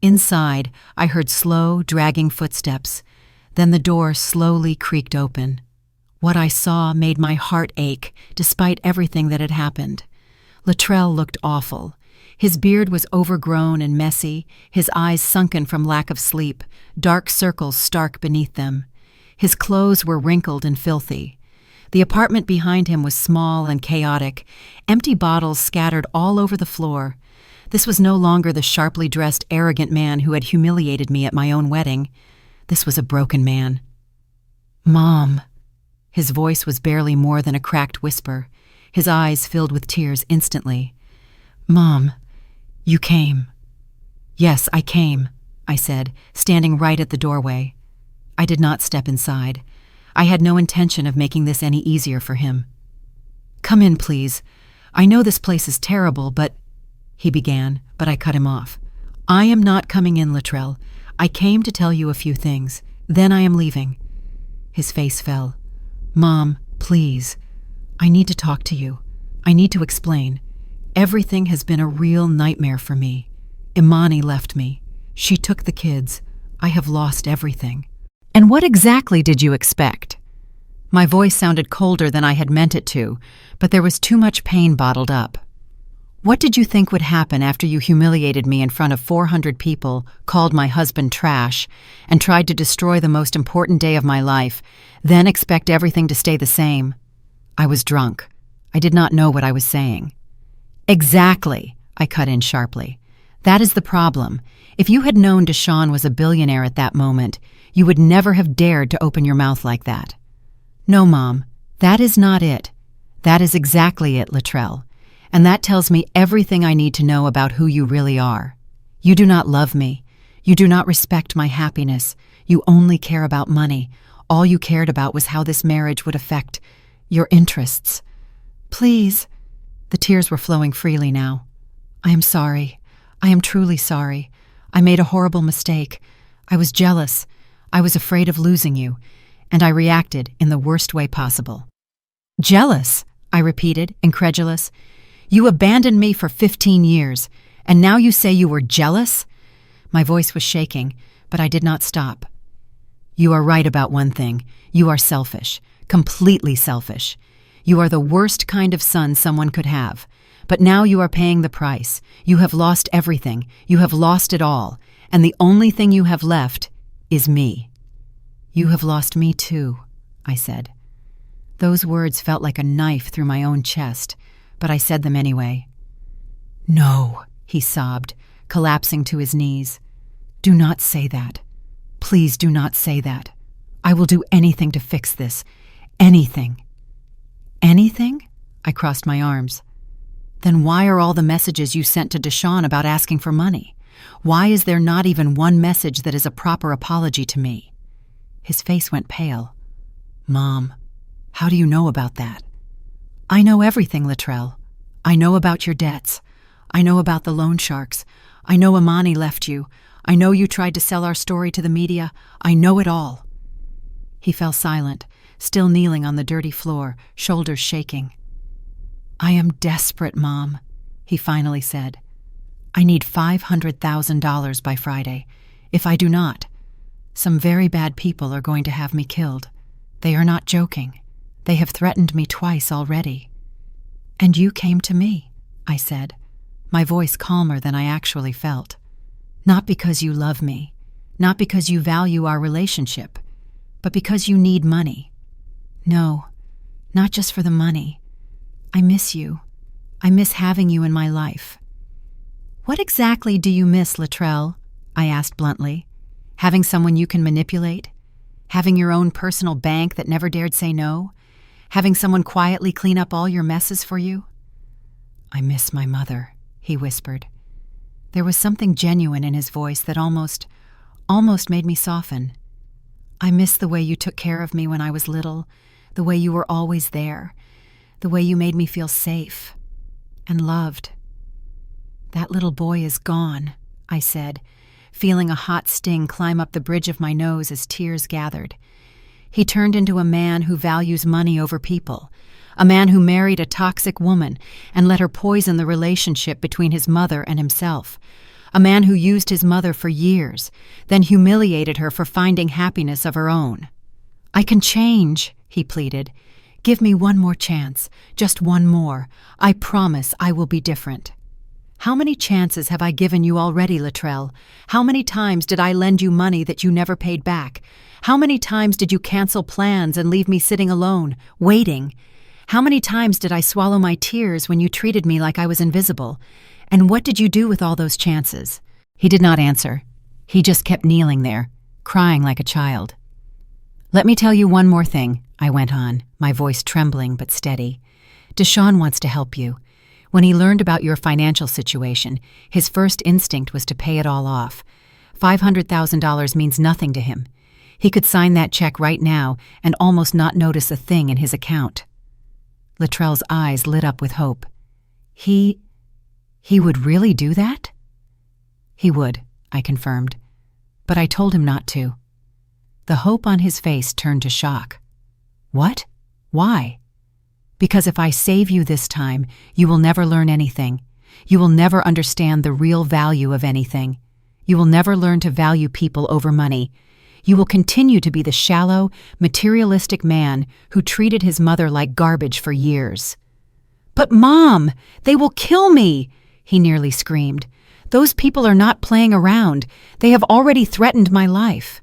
Inside, I heard slow, dragging footsteps. Then the door slowly creaked open. What I saw made my heart ache, despite everything that had happened. Luttrell looked awful. His beard was overgrown and messy, his eyes sunken from lack of sleep, dark circles stark beneath them. His clothes were wrinkled and filthy. The apartment behind him was small and chaotic, empty bottles scattered all over the floor. This was no longer the sharply dressed, arrogant man who had humiliated me at my own wedding. This was a broken man. "Mom." His voice was barely more than a cracked whisper. His eyes filled with tears instantly. "Mom, you came." "Yes, I came," I said, standing right at the doorway. I did not step inside. I had no intention of making this any easier for him. "Come in, please. I know this place is terrible, but—" he began, but I cut him off. "I am not coming in, Luttrell. I came to tell you a few things. Then I am leaving." His face fell. "Mom, please. I need to talk to you. I need to explain. Everything has been a real nightmare for me. Imani left me. She took the kids. I have lost everything." "And what exactly did you expect?" My voice sounded colder than I had meant it to, but there was too much pain bottled up. "What did you think would happen after you humiliated me in front of 400 people, called my husband trash, and tried to destroy the most important day of my life, then expect everything to stay the same?" I was drunk. I did not know what I was saying. "Exactly," I cut in sharply. "That is the problem. If you had known Deshaun was a billionaire at that moment, you would never have dared to open your mouth like that." "No, Mom, that is not it. That is exactly it, Luttrell. And that tells me everything I need to know about who you really are. You do not love me. You do not respect my happiness. You only care about money. All you cared about was how this marriage would affect your interests." "Please." The tears were flowing freely now. "I am sorry. I am truly sorry. I made a horrible mistake. I was jealous. I was afraid of losing you, and I reacted in the worst way possible." "Jealous?" I repeated, incredulous. "You abandoned me for 15 years, and now you say you were jealous?" My voice was shaking, but I did not stop. "You are right about one thing. You are selfish, completely selfish. You are the worst kind of son someone could have. But now you are paying the price. You have lost everything. You have lost it all. And the only thing you have left is me." "You have lost me too," I said. Those words felt like a knife through my own chest, but I said them anyway. "No," he sobbed, collapsing to his knees. "Do not say that. Please do not say that. I will do anything to fix this. Anything." "Anything?" I crossed my arms. "Then why are all the messages you sent to Deshaun about asking for money? Why is there not even one message that is a proper apology to me?" His face went pale. "Mom, how do you know about that?" "I know everything, Luttrell. I know about your debts. I know about the loan sharks. I know Imani left you. I know you tried to sell our story to the media. I know it all." He fell silent, still kneeling on the dirty floor, shoulders shaking. "I am desperate, Mom," he finally said. "I need $500,000 by Friday. If I do not, some very bad people are going to have me killed. They are not joking. They have threatened me twice already." "And you came to me," I said, my voice calmer than I actually felt. "Not because you love me, not because you value our relationship, but because you need money. No, not just for the money. I miss you. I miss having you in my life." "What exactly do you miss, Luttrell?" I asked bluntly. "Having someone you can manipulate? Having your own personal bank that never dared say no? Having someone quietly clean up all your messes for you?" "I miss my mother," he whispered. There was something genuine in his voice that almost made me soften. I miss the way you took care of me when I was little, the way you were always there, the way you made me feel safe and loved. That little boy is gone, I said, feeling a hot sting climb up the bridge of my nose as tears gathered. He turned into a man who values money over people, a man who married a toxic woman and let her poison the relationship between his mother and himself, a man who used his mother for years, then humiliated her for finding happiness of her own. "I can change," he pleaded. "Give me one more chance, just one more. I promise I will be different." "How many chances have I given you already, Luttrell? How many times did I lend you money that you never paid back? How many times did you cancel plans and leave me sitting alone, waiting? How many times did I swallow my tears when you treated me like I was invisible? And what did you do with all those chances?" He did not answer. He just kept kneeling there, crying like a child. "Let me tell you one more thing," I went on, my voice trembling but steady. "Deshaun wants to help you. When he learned about your financial situation, his first instinct was to pay it all off. $500,000 means nothing to him. He could sign that check right now and almost not notice a thing in his account." Luttrell's eyes lit up with hope. He would really do that?" "He would," I confirmed, but I told him not to. The hope on his face turned to shock. "What? Why?" "Because if I save you this time, you will never learn anything. You will never understand the real value of anything. You will never learn to value people over money. You will continue to be the shallow, materialistic man who treated his mother like garbage for years." "But Mom, they will kill me!" he nearly screamed. "Those people are not playing around. They have already threatened my life."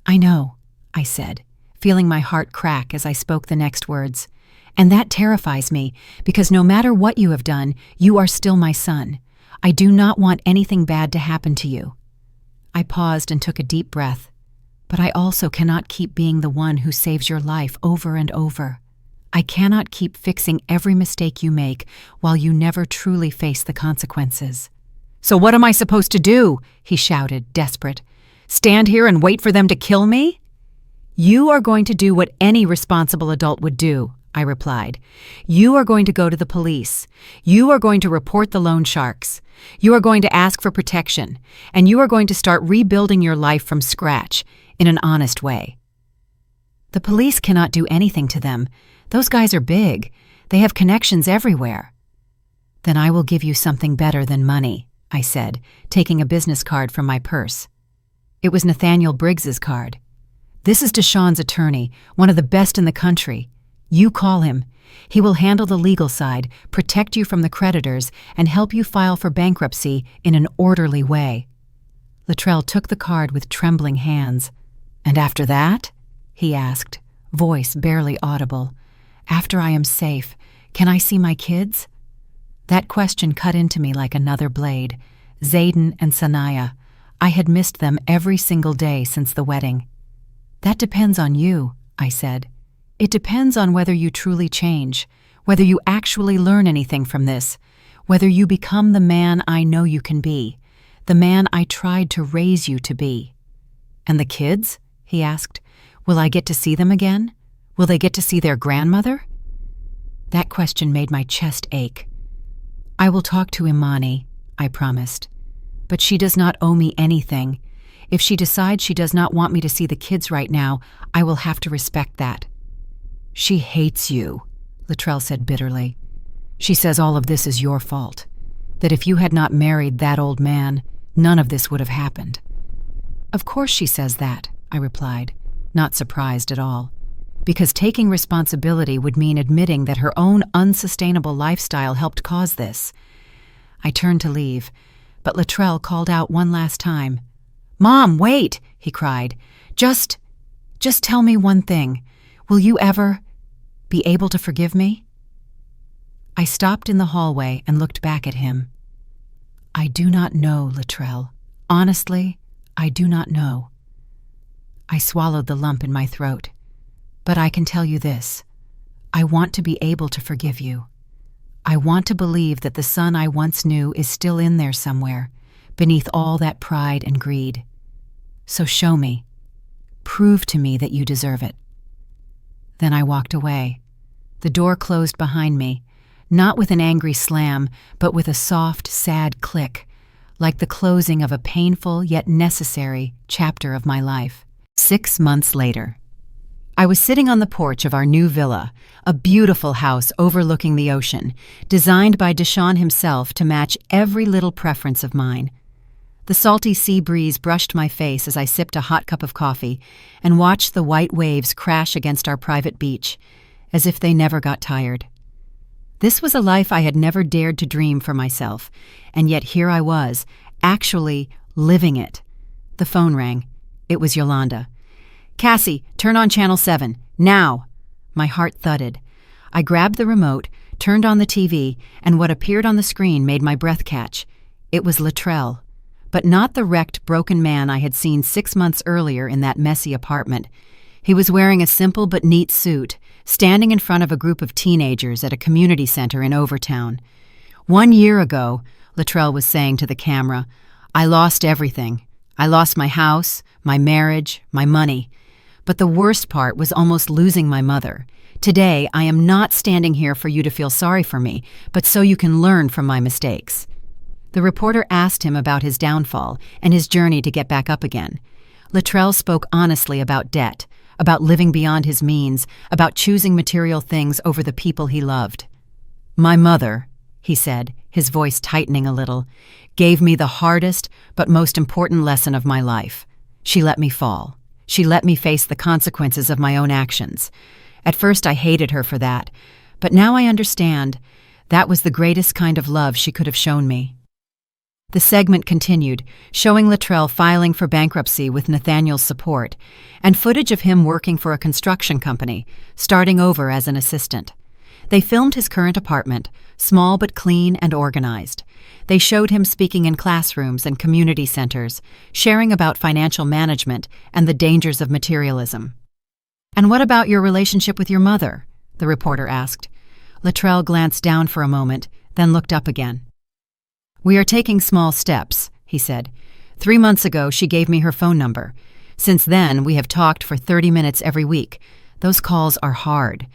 "I know," I said, feeling my heart crack as I spoke the next words. "And that terrifies me, because no matter what you have done, you are still my son. I do not want anything bad to happen to you." I paused and took a deep breath. "But I also cannot keep being the one who saves your life over and over. I cannot keep fixing every mistake you make while you never truly face the consequences." "So what am I supposed to do?" he shouted, desperate. "Stand here and wait for them to kill me?" "You are going to do what any responsible adult would do," I replied. "You are going to go to the police. You are going to report the loan sharks. You are going to ask for protection, and you are going to start rebuilding your life from scratch in an honest way." "The police cannot do anything to them. Those guys are big. They have connections everywhere." "Then I will give you something better than money," I said, taking a business card from my purse. It was Nathaniel Briggs's card. "This is Deshaun's attorney, one of the best in the country. You call him. He will handle the legal side, protect you from the creditors, and help you file for bankruptcy in an orderly way." Luttrell took the card with trembling hands. "And after that?" he asked, voice barely audible. "After I am safe, can I see my kids?" That question cut into me like another blade. Zayden and Sanaya. I had missed them every single day since the wedding. "That depends on you," I said. "It depends on whether you truly change, whether you actually learn anything from this, whether you become the man I know you can be, the man I tried to raise you to be." "And the kids?" he asked. "Will I get to see them again? Will they get to see their grandmother?" That question made my chest ache. "I will talk to Imani," I promised. "But she does not owe me anything. If she decides she does not want me to see the kids right now, I will have to respect that." "She hates you," Luttrell said bitterly. "She says all of this is your fault, that if you had not married that old man, none of this would have happened." "Of course she says that," I replied, not surprised at all, because taking responsibility would mean admitting that her own unsustainable lifestyle helped cause this. I turned to leave, but Luttrell called out one last time. "Mom, wait!" he cried. Just tell me one thing. Will you ever be able to forgive me?" I stopped in the hallway and looked back at him. "I do not know, Luttrell. Honestly, I do not know." I swallowed the lump in my throat. "But I can tell you this. I want to be able to forgive you. I want to believe that the son I once knew is still in there somewhere, beneath all that pride and greed. So show me. Prove to me that you deserve it. Then I walked away. The door closed behind me, not with an angry slam, but with a soft, sad click, like the closing of a painful yet necessary chapter of my life. 6 months later, I was sitting on the porch of our new villa, a beautiful house overlooking the ocean, designed by Deshaun himself to match every little preference of mine. The salty sea breeze brushed my face as I sipped a hot cup of coffee and watched the white waves crash against our private beach, as if they never got tired. This was a life I had never dared to dream for myself, and yet here I was, actually living it. The phone rang. It was Yolanda. "Cassie, turn on Channel 7, now!" My heart thudded. I grabbed the remote, turned on the TV, and what appeared on the screen made my breath catch. It was Luttrell, but not the wrecked, broken man I had seen 6 months earlier in that messy apartment. He was wearing a simple but neat suit, standing in front of a group of teenagers at a community center in Overtown. "1 year ago," Luttrell was saying to the camera, "I lost everything. I lost my house, my marriage, my money. But the worst part was almost losing my mother. Today, I am not standing here for you to feel sorry for me, but so you can learn from my mistakes." The reporter asked him about his downfall and his journey to get back up again. Luttrell spoke honestly about debt, about living beyond his means, about choosing material things over the people he loved. "My mother," he said, his voice tightening a little, "gave me the hardest but most important lesson of my life. She let me fall. She let me face the consequences of my own actions. At first I hated her for that, but now I understand that was the greatest kind of love she could have shown me." The segment continued, showing Luttrell filing for bankruptcy with Nathaniel's support, and footage of him working for a construction company, starting over as an assistant. They filmed his current apartment, small but clean and organized. They showed him speaking in classrooms and community centers, sharing about financial management and the dangers of materialism. "And what about your relationship with your mother?" the reporter asked. Luttrell glanced down for a moment, then looked up again. "We are taking small steps," he said. 3 months ago, she gave me her phone number. Since then, we have talked for 30 minutes every week. Those calls are hard.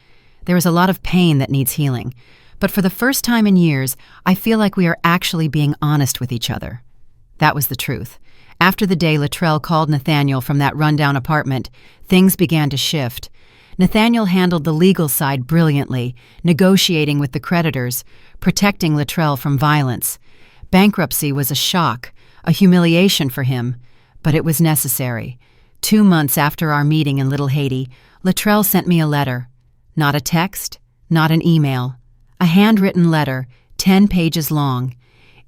There is a lot of pain that needs healing. But for the first time in years, I feel like we are actually being honest with each other." That was the truth. After the day Luttrell called Nathaniel from that rundown apartment, things began to shift. Nathaniel handled the legal side brilliantly, negotiating with the creditors, protecting Luttrell from violence. Bankruptcy was a shock, a humiliation for him, but it was necessary. 2 months after our meeting in Little Haiti, Luttrell sent me a letter. Not a text, not an email. A handwritten letter, 10 pages long.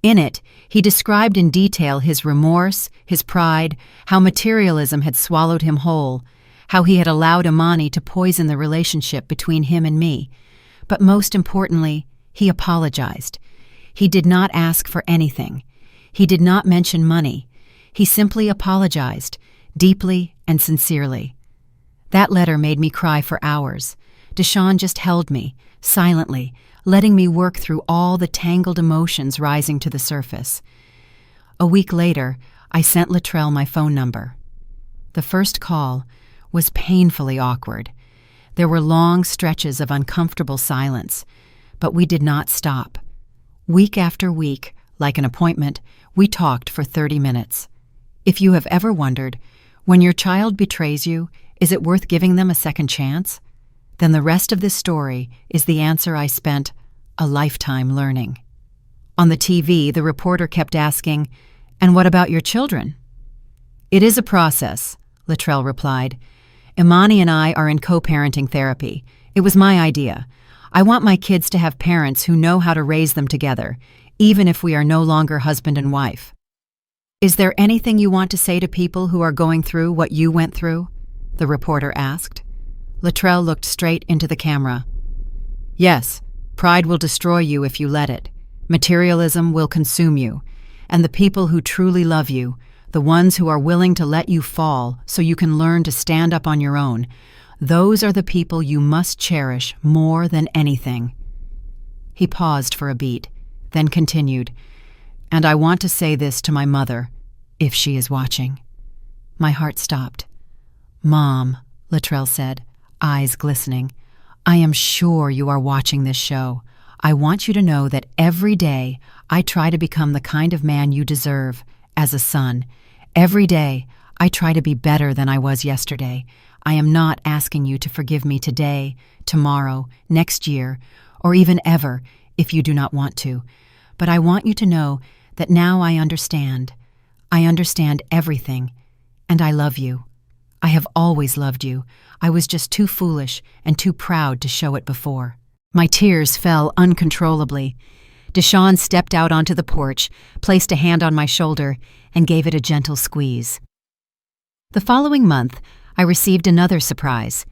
In it, he described in detail his remorse, his pride, how materialism had swallowed him whole, how he had allowed Imani to poison the relationship between him and me. But most importantly, he apologized. He did not ask for anything. He did not mention money. He simply apologized, deeply and sincerely. That letter made me cry for hours. Deshaun just held me, silently, letting me work through all the tangled emotions rising to the surface. A week later, I sent Luttrell my phone number. The first call was painfully awkward. There were long stretches of uncomfortable silence, but we did not stop. Week after week, like an appointment, we talked for 30 minutes. If you have ever wondered, when your child betrays you, is it worth giving them a second chance? Then the rest of this story is the answer I spent a lifetime learning. On the TV, the reporter kept asking, "And what about your children?" "It is a process," Luttrell replied. "Imani and I are in co-parenting therapy. It was my idea. I want my kids to have parents who know how to raise them together, even if we are no longer husband and wife." "Is there anything you want to say to people who are going through what you went through?" the reporter asked. Luttrell looked straight into the camera. "Yes, pride will destroy you if you let it. Materialism will consume you. And the people who truly love you, the ones who are willing to let you fall so you can learn to stand up on your own, those are the people you must cherish more than anything." He paused for a beat, then continued, And I want to say this to my mother, if she is watching." My heart stopped. "Mom," Latrell said, eyes glistening, "I am sure you are watching this show. I want you to know that every day I try to become the kind of man you deserve as a son. Every day I try to be better than I was yesterday. I am not asking you to forgive me today, tomorrow, next year, or even ever if you do not want to. But I want you to know that now I understand. I understand everything, and I love you. I have always loved you. I was just too foolish and too proud to show it before." My tears fell uncontrollably. Deshawn stepped out onto the porch, placed a hand on my shoulder, and gave it a gentle squeeze. The following month, I received another surprise.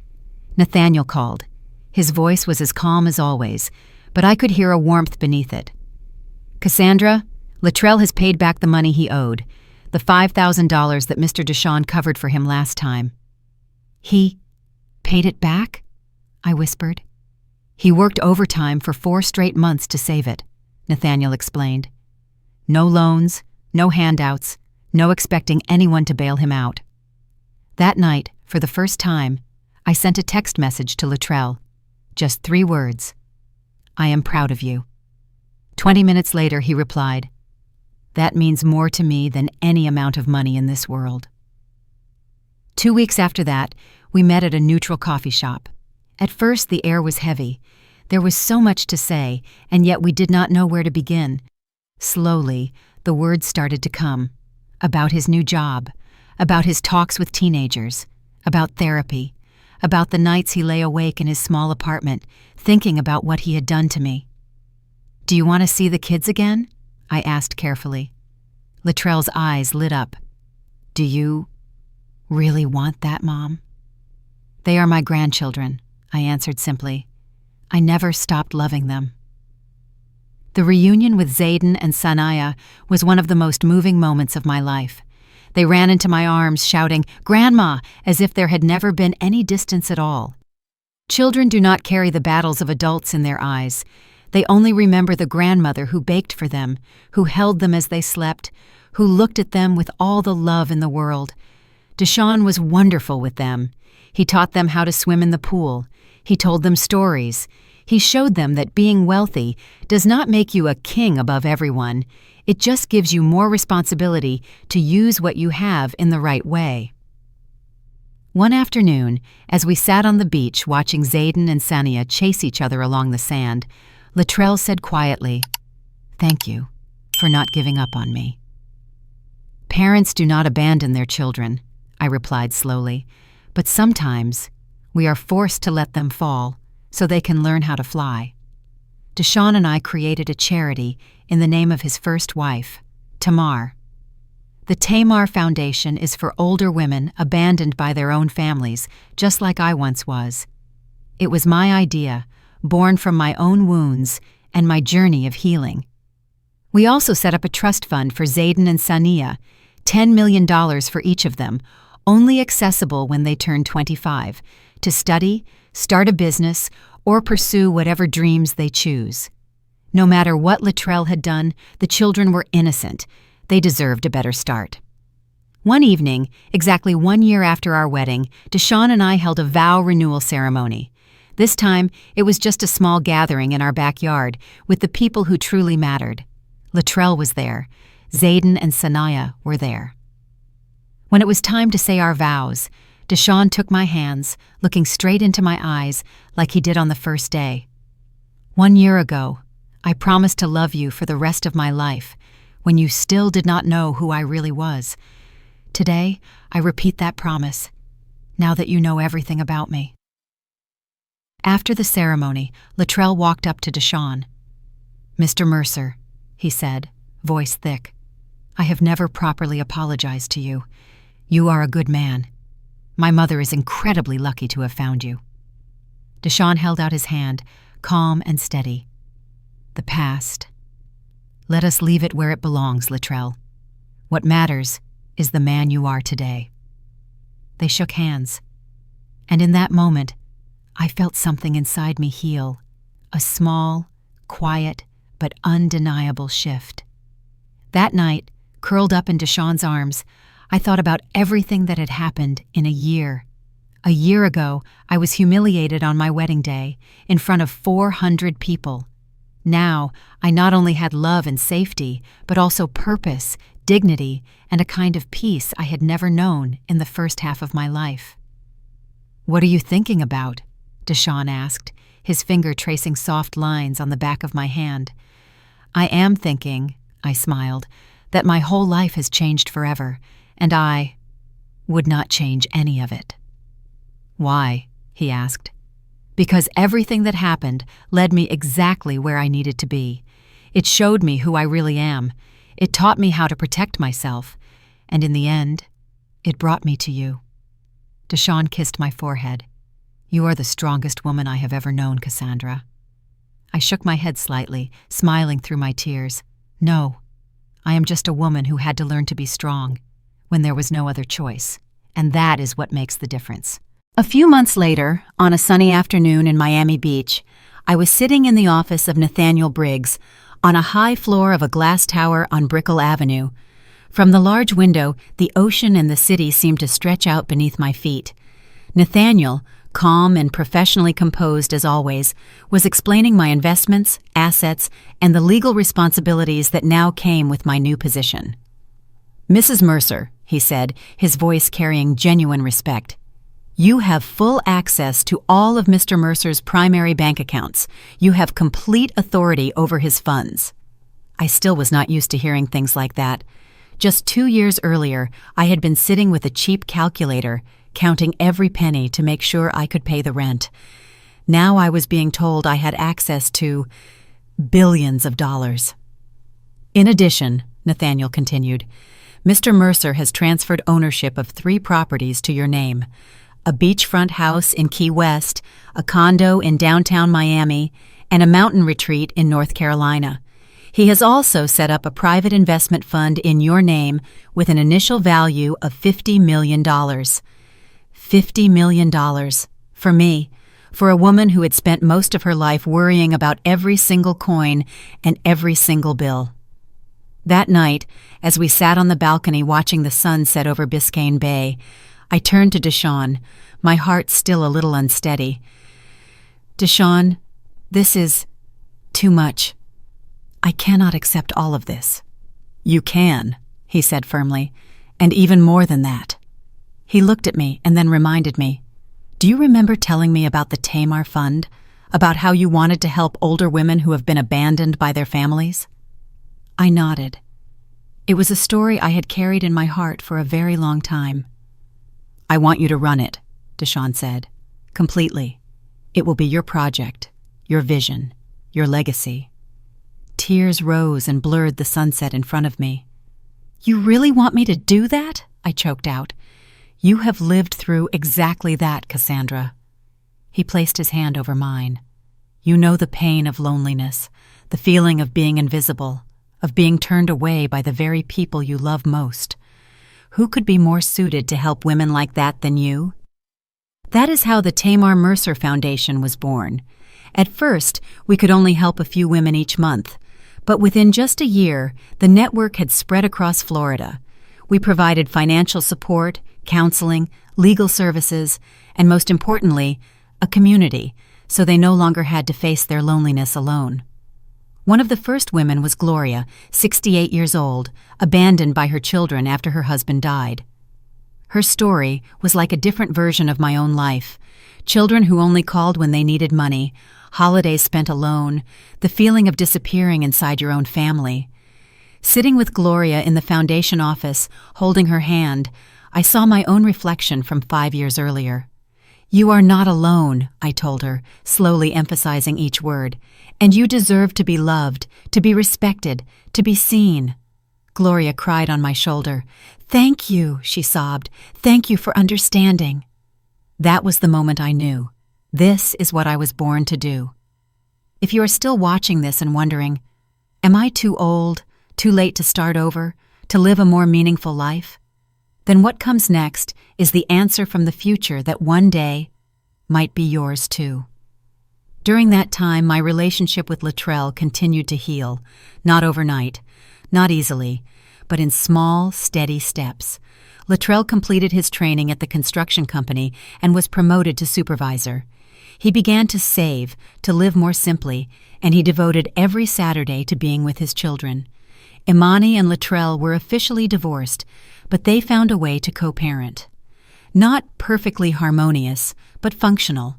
Nathaniel called. His voice was as calm as always, but I could hear a warmth beneath it. "Cassandra, Latrell has paid back the money he owed, the $5,000 that Mr. Deshawn covered for him last time." "He paid it back?" I whispered. "He worked overtime for 4 straight months to save it," Nathaniel explained. "No loans, no handouts, no expecting anyone to bail him out." That night, for the first time, I sent a text message to Latrell. Just 3 words. "I am proud of you." 20 minutes later, he replied, "That means more to me than any amount of money in this world." 2 weeks after that, we met at a neutral coffee shop. At first, the air was heavy. There was so much to say, and yet we did not know where to begin. Slowly, the words started to come. About his new job, about his talks with teenagers, about therapy, about the nights he lay awake in his small apartment, thinking about what he had done to me. "Do you want to see the kids again?" I asked carefully. Latrell's eyes lit up. "Do you really want that, Mom?" "They are my grandchildren," I answered simply. "I never stopped loving them." The reunion with Zayden and Sanaya was one of the most moving moments of my life. They ran into my arms, shouting, "Grandma," as if there had never been any distance at all. Children do not carry the battles of adults in their eyes. They only remember the grandmother who baked for them, who held them as they slept, who looked at them with all the love in the world. Deshawn was wonderful with them. He taught them how to swim in the pool. He told them stories. He showed them that being wealthy does not make you a king above everyone. It just gives you more responsibility to use what you have in the right way. One afternoon, as we sat on the beach watching Zayden and Sania chase each other along the sand, Latrell said quietly, "Thank you for not giving up on me." "Parents do not abandon their children," I replied slowly, "but sometimes we are forced to let them fall so they can learn how to fly." Deshawn and I created a charity in the name of his first wife, Tamar. The Tamar Foundation is for older women abandoned by their own families, just like I once was. It was my idea, born from my own wounds and my journey of healing. We also set up a trust fund for Zayden and Sania, $10 million for each of them, only accessible when they turn 25, to study, start a business, or pursue whatever dreams they choose. No matter what Latrell had done, the children were innocent. They deserved a better start. One evening, exactly 1 year after our wedding, Deshawn and I held a vow renewal ceremony. This time, it was just a small gathering in our backyard with the people who truly mattered. Latrell was there. Zayden and Sanaya were there. When it was time to say our vows, Deshawn took my hands, looking straight into my eyes like he did on the first day. 1 year ago, I promised to love you for the rest of my life, when you still did not know who I really was. Today, I repeat that promise, now that you know everything about me. After the ceremony, Latrell walked up to Deshawn. "Mr. Mercer," he said, voice thick, "I have never properly apologized to you. You are a good man. My mother is incredibly lucky to have found you." Deshawn held out his hand, calm and steady. "The past. Let us leave it where it belongs, Latrell. What matters is the man you are today." They shook hands, and in that moment, I felt something inside me heal, a small, quiet, but undeniable shift. That night, curled up in Deshawn's arms, I thought about everything that had happened in a year. A year ago, I was humiliated on my wedding day, in front of 400 people. Now, I not only had love and safety, but also purpose, dignity, and a kind of peace I had never known in the first half of my life. "What are you thinking about?" Deshawn asked, his finger tracing soft lines on the back of my hand. "I am thinking," I smiled, "that my whole life has changed forever, and I would not change any of it." "Why?" he asked. "Because everything that happened led me exactly where I needed to be. It showed me who I really am. It taught me how to protect myself. And in the end, it brought me to you." Deshawn kissed my forehead. "You are the strongest woman I have ever known, Cassandra." I shook my head slightly, smiling through my tears. "No, I am just a woman who had to learn to be strong when there was no other choice. And that is what makes the difference." A few months later, on a sunny afternoon in Miami Beach, I was sitting in the office of Nathaniel Briggs on a high floor of a glass tower on Brickell Avenue. From the large window, the ocean and the city seemed to stretch out beneath my feet. Nathaniel, calm and professionally composed as always, was explaining my investments, assets, and the legal responsibilities that now came with my new position. "Mrs. Mercer," he said, his voice carrying genuine respect, "you have full access to all of Mr. Mercer's primary bank accounts. You have complete authority over his funds." I still was not used to hearing things like that. Just 2 years earlier, I had been sitting with a cheap calculator, counting every penny to make sure I could pay the rent. Now I was being told I had access to billions of dollars. "In addition," Nathaniel continued, "Mr. Mercer has transferred ownership of 3 properties to your name: a beachfront house in Key West, a condo in downtown Miami, and a mountain retreat in North Carolina. He has also set up a private investment fund in your name with an initial value of $50 million. $50 million. For me, for a woman who had spent most of her life worrying about every single coin and every single bill." That night, as we sat on the balcony watching the sun set over Biscayne Bay, I turned to Deshawn, my heart still a little unsteady. "Deshawn, this is too much. I cannot accept all of this." "You can," he said firmly, "and even more than that." He looked at me and then reminded me, "Do you remember telling me about the Tamar Fund, about how you wanted to help older women who have been abandoned by their families?" I nodded. It was a story I had carried in my heart for a very long time. "I want you to run it," Deshawn said. "Completely. It will be your project, your vision, your legacy." Tears rose and blurred the sunset in front of me. "You really want me to do that?" I choked out. "You have lived through exactly that, Cassandra." He placed his hand over mine. "You know the pain of loneliness, the feeling of being invisible, of being turned away by the very people you love most. Who could be more suited to help women like that than you?" That is how the Tamar Mercer Foundation was born. At first, we could only help a few women each month, but within just a year, the network had spread across Florida. We provided financial support, counseling, legal services, and most importantly, a community, so they no longer had to face their loneliness alone. One of the first women was Gloria, 68 years old, abandoned by her children after her husband died. Her story was like a different version of my own life. Children who only called when they needed money, holidays spent alone, the feeling of disappearing inside your own family. Sitting with Gloria in the foundation office, holding her hand, I saw my own reflection from 5 years earlier. "You are not alone," I told her, slowly emphasizing each word, "and you deserve to be loved, to be respected, to be seen." Gloria cried on my shoulder. "Thank you," she sobbed. "Thank you for understanding." That was the moment I knew. This is what I was born to do. If you are still watching this and wondering, am I too old, too late to start over, to live a more meaningful life? Then what comes next is the answer from the future that one day might be yours too. During that time, my relationship with Latrell continued to heal, not overnight, Not easily, but in small, steady steps. Luttrell completed his training at the construction company and was promoted to supervisor. He began to save, to live more simply, and he devoted every Saturday to being with his children. Imani and Luttrell were officially divorced, but they found a way to co-parent. Not perfectly harmonious, but functional.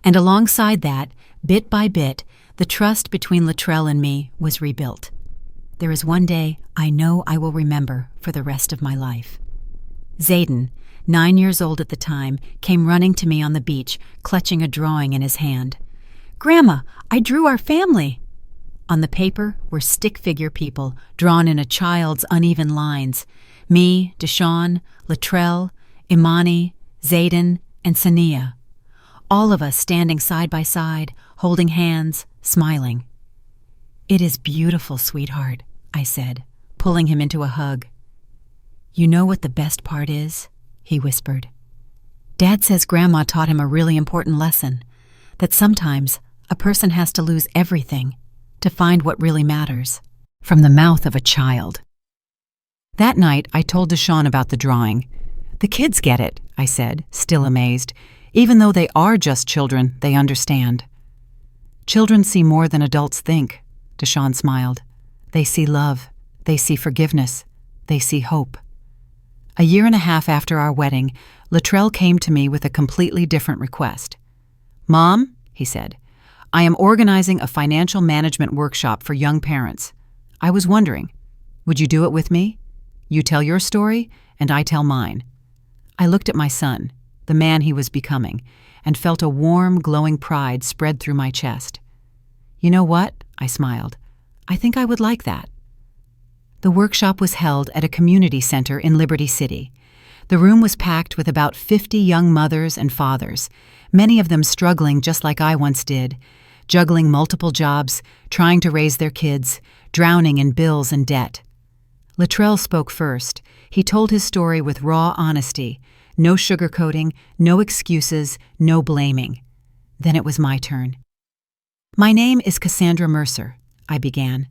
And alongside that, bit by bit, the trust between Luttrell and me was rebuilt. There is one day I know I will remember for the rest of my life. Zayden, 9 years old at the time, came running to me on the beach, clutching a drawing in his hand. "Grandma, I drew our family." On the paper were stick figure people drawn in a child's uneven lines. Me, Deshawn, Luttrell, Imani, Zayden, and Sania. All of us standing side by side, holding hands, smiling. "It is beautiful, sweetheart," I said, pulling him into a hug. "You know what the best part is?" he whispered. "Dad says Grandma taught him a really important lesson, that sometimes a person has to lose everything to find what really matters." From the mouth of a child. That night, I told Deshawn about the drawing. "The kids get it," I said, still amazed. "Even though they are just children, they understand." "Children see more than adults think," Deshawn smiled. "They see love. They see forgiveness. They see hope." A year and a half after our wedding, Luttrell came to me with a completely different request. "Mom," he said, "I am organizing a financial management workshop for young parents. I was wondering, would you do it with me? You tell your story, and I tell mine." I looked at my son, the man he was becoming, and felt a warm, glowing pride spread through my chest. "You know what?" I smiled. "I think I would like that." The workshop was held at a community center in Liberty City. The room was packed with about 50 young mothers and fathers, many of them struggling just like I once did, juggling multiple jobs, trying to raise their kids, drowning in bills and debt. Luttrell spoke first. He told his story with raw honesty, no sugarcoating, no excuses, no blaming. Then it was my turn. "My name is Cassandra Mercer," I began.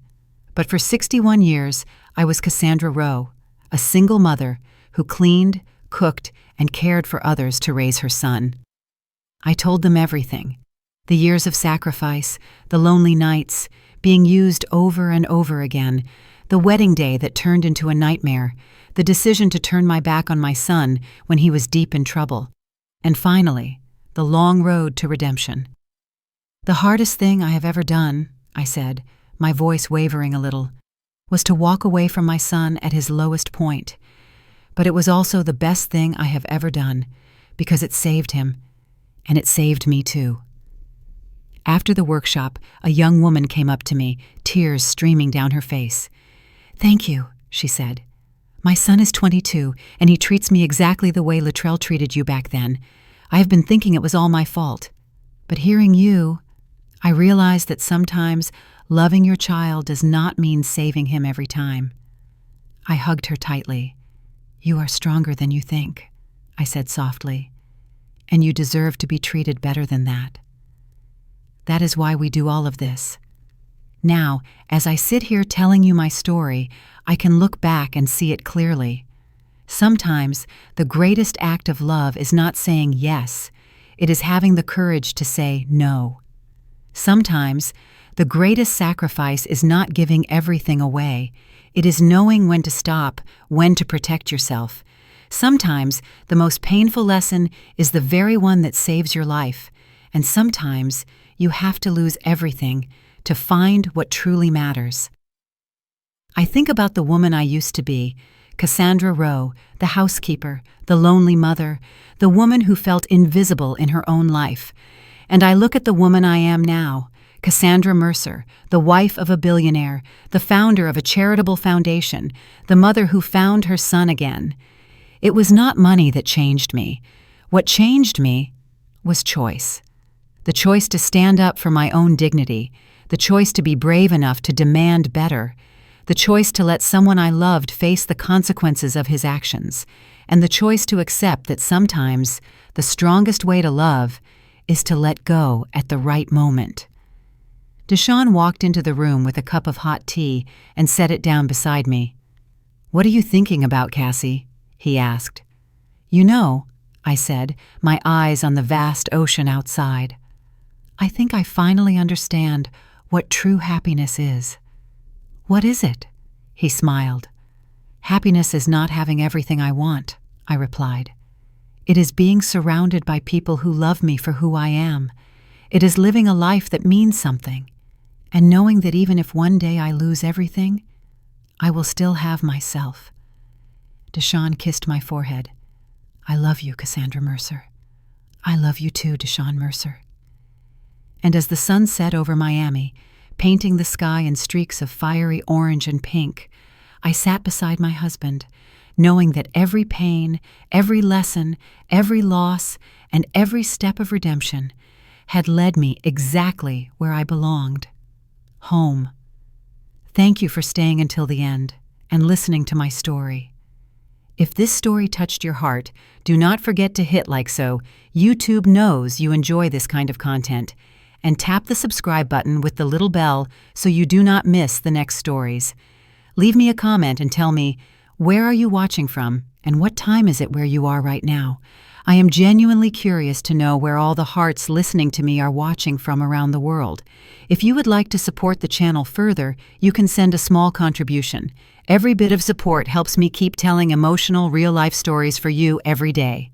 "But for 61 years, I was Cassandra Rowe, a single mother who cleaned, cooked, and cared for others to raise her son." I told them everything. The years of sacrifice, the lonely nights, being used over and over again, the wedding day that turned into a nightmare, the decision to turn my back on my son when he was deep in trouble, and finally, the long road to redemption. "The hardest thing I have ever done," I said, my voice wavering a little, "was to walk away from my son at his lowest point. But it was also the best thing I have ever done, because it saved him, and it saved me too." After the workshop, a young woman came up to me, tears streaming down her face. "Thank you," she said. "My son is 22, and he treats me exactly the way Luttrell treated you back then. I have been thinking it was all my fault. But hearing you, I realized that sometimes loving your child does not mean saving him every time." I hugged her tightly. "You are stronger than you think," I said softly, "and you deserve to be treated better than that. That is why we do all of this. Now, as I sit here telling you my story, I can look back and see it clearly. Sometimes the greatest act of love is not saying yes, it is having the courage to say no. Sometimes the greatest sacrifice is not giving everything away, it is knowing when to stop, when to protect yourself. Sometimes the most painful lesson is the very one that saves your life, and sometimes you have to lose everything to find what truly matters. I think about the woman I used to be, Cassandra Rowe, the housekeeper, the lonely mother, the woman who felt invisible in her own life. And I look at the woman I am now, Cassandra Mercer, the wife of a billionaire, the founder of a charitable foundation, the mother who found her son again. It was not money that changed me. What changed me was choice. The choice to stand up for my own dignity, the choice to be brave enough to demand better, the choice to let someone I loved face the consequences of his actions, and the choice to accept that sometimes the strongest way to love is to let go at the right moment. Deshaun walked into the room with a cup of hot tea and set it down beside me. "What are you thinking about, Cassie?" he asked. "You know," I said, my eyes on the vast ocean outside. "I think I finally understand what true happiness is." "What is it?" He smiled. "Happiness is not having everything I want," I replied. "It is being surrounded by people who love me for who I am. It is living a life that means something, and knowing that even if one day I lose everything, I will still have myself." Deshaun kissed my forehead. "I love you, Cassandra Mercer." "I love you too, Deshaun Mercer." And as the sun set over Miami, painting the sky in streaks of fiery orange and pink, I sat beside my husband, knowing that every pain, every lesson, every loss, and every step of redemption had led me exactly where I belonged. Home. Thank you for staying until the end and listening to my story. If this story touched your heart, do not forget to hit like so YouTube knows you enjoy this kind of content, and tap the subscribe button with the little bell so you do not miss the next stories. Leave me a comment and tell me, where are you watching from and what time is it where you are right now? I am genuinely curious to know where all the hearts listening to me are watching from around the world. If you would like to support the channel further, you can send a small contribution. Every bit of support helps me keep telling emotional, real-life stories for you every day.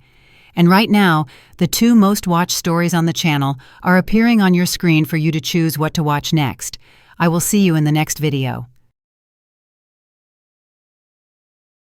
And right now, the 2 most watched stories on the channel are appearing on your screen for you to choose what to watch next. I will see you in the next video.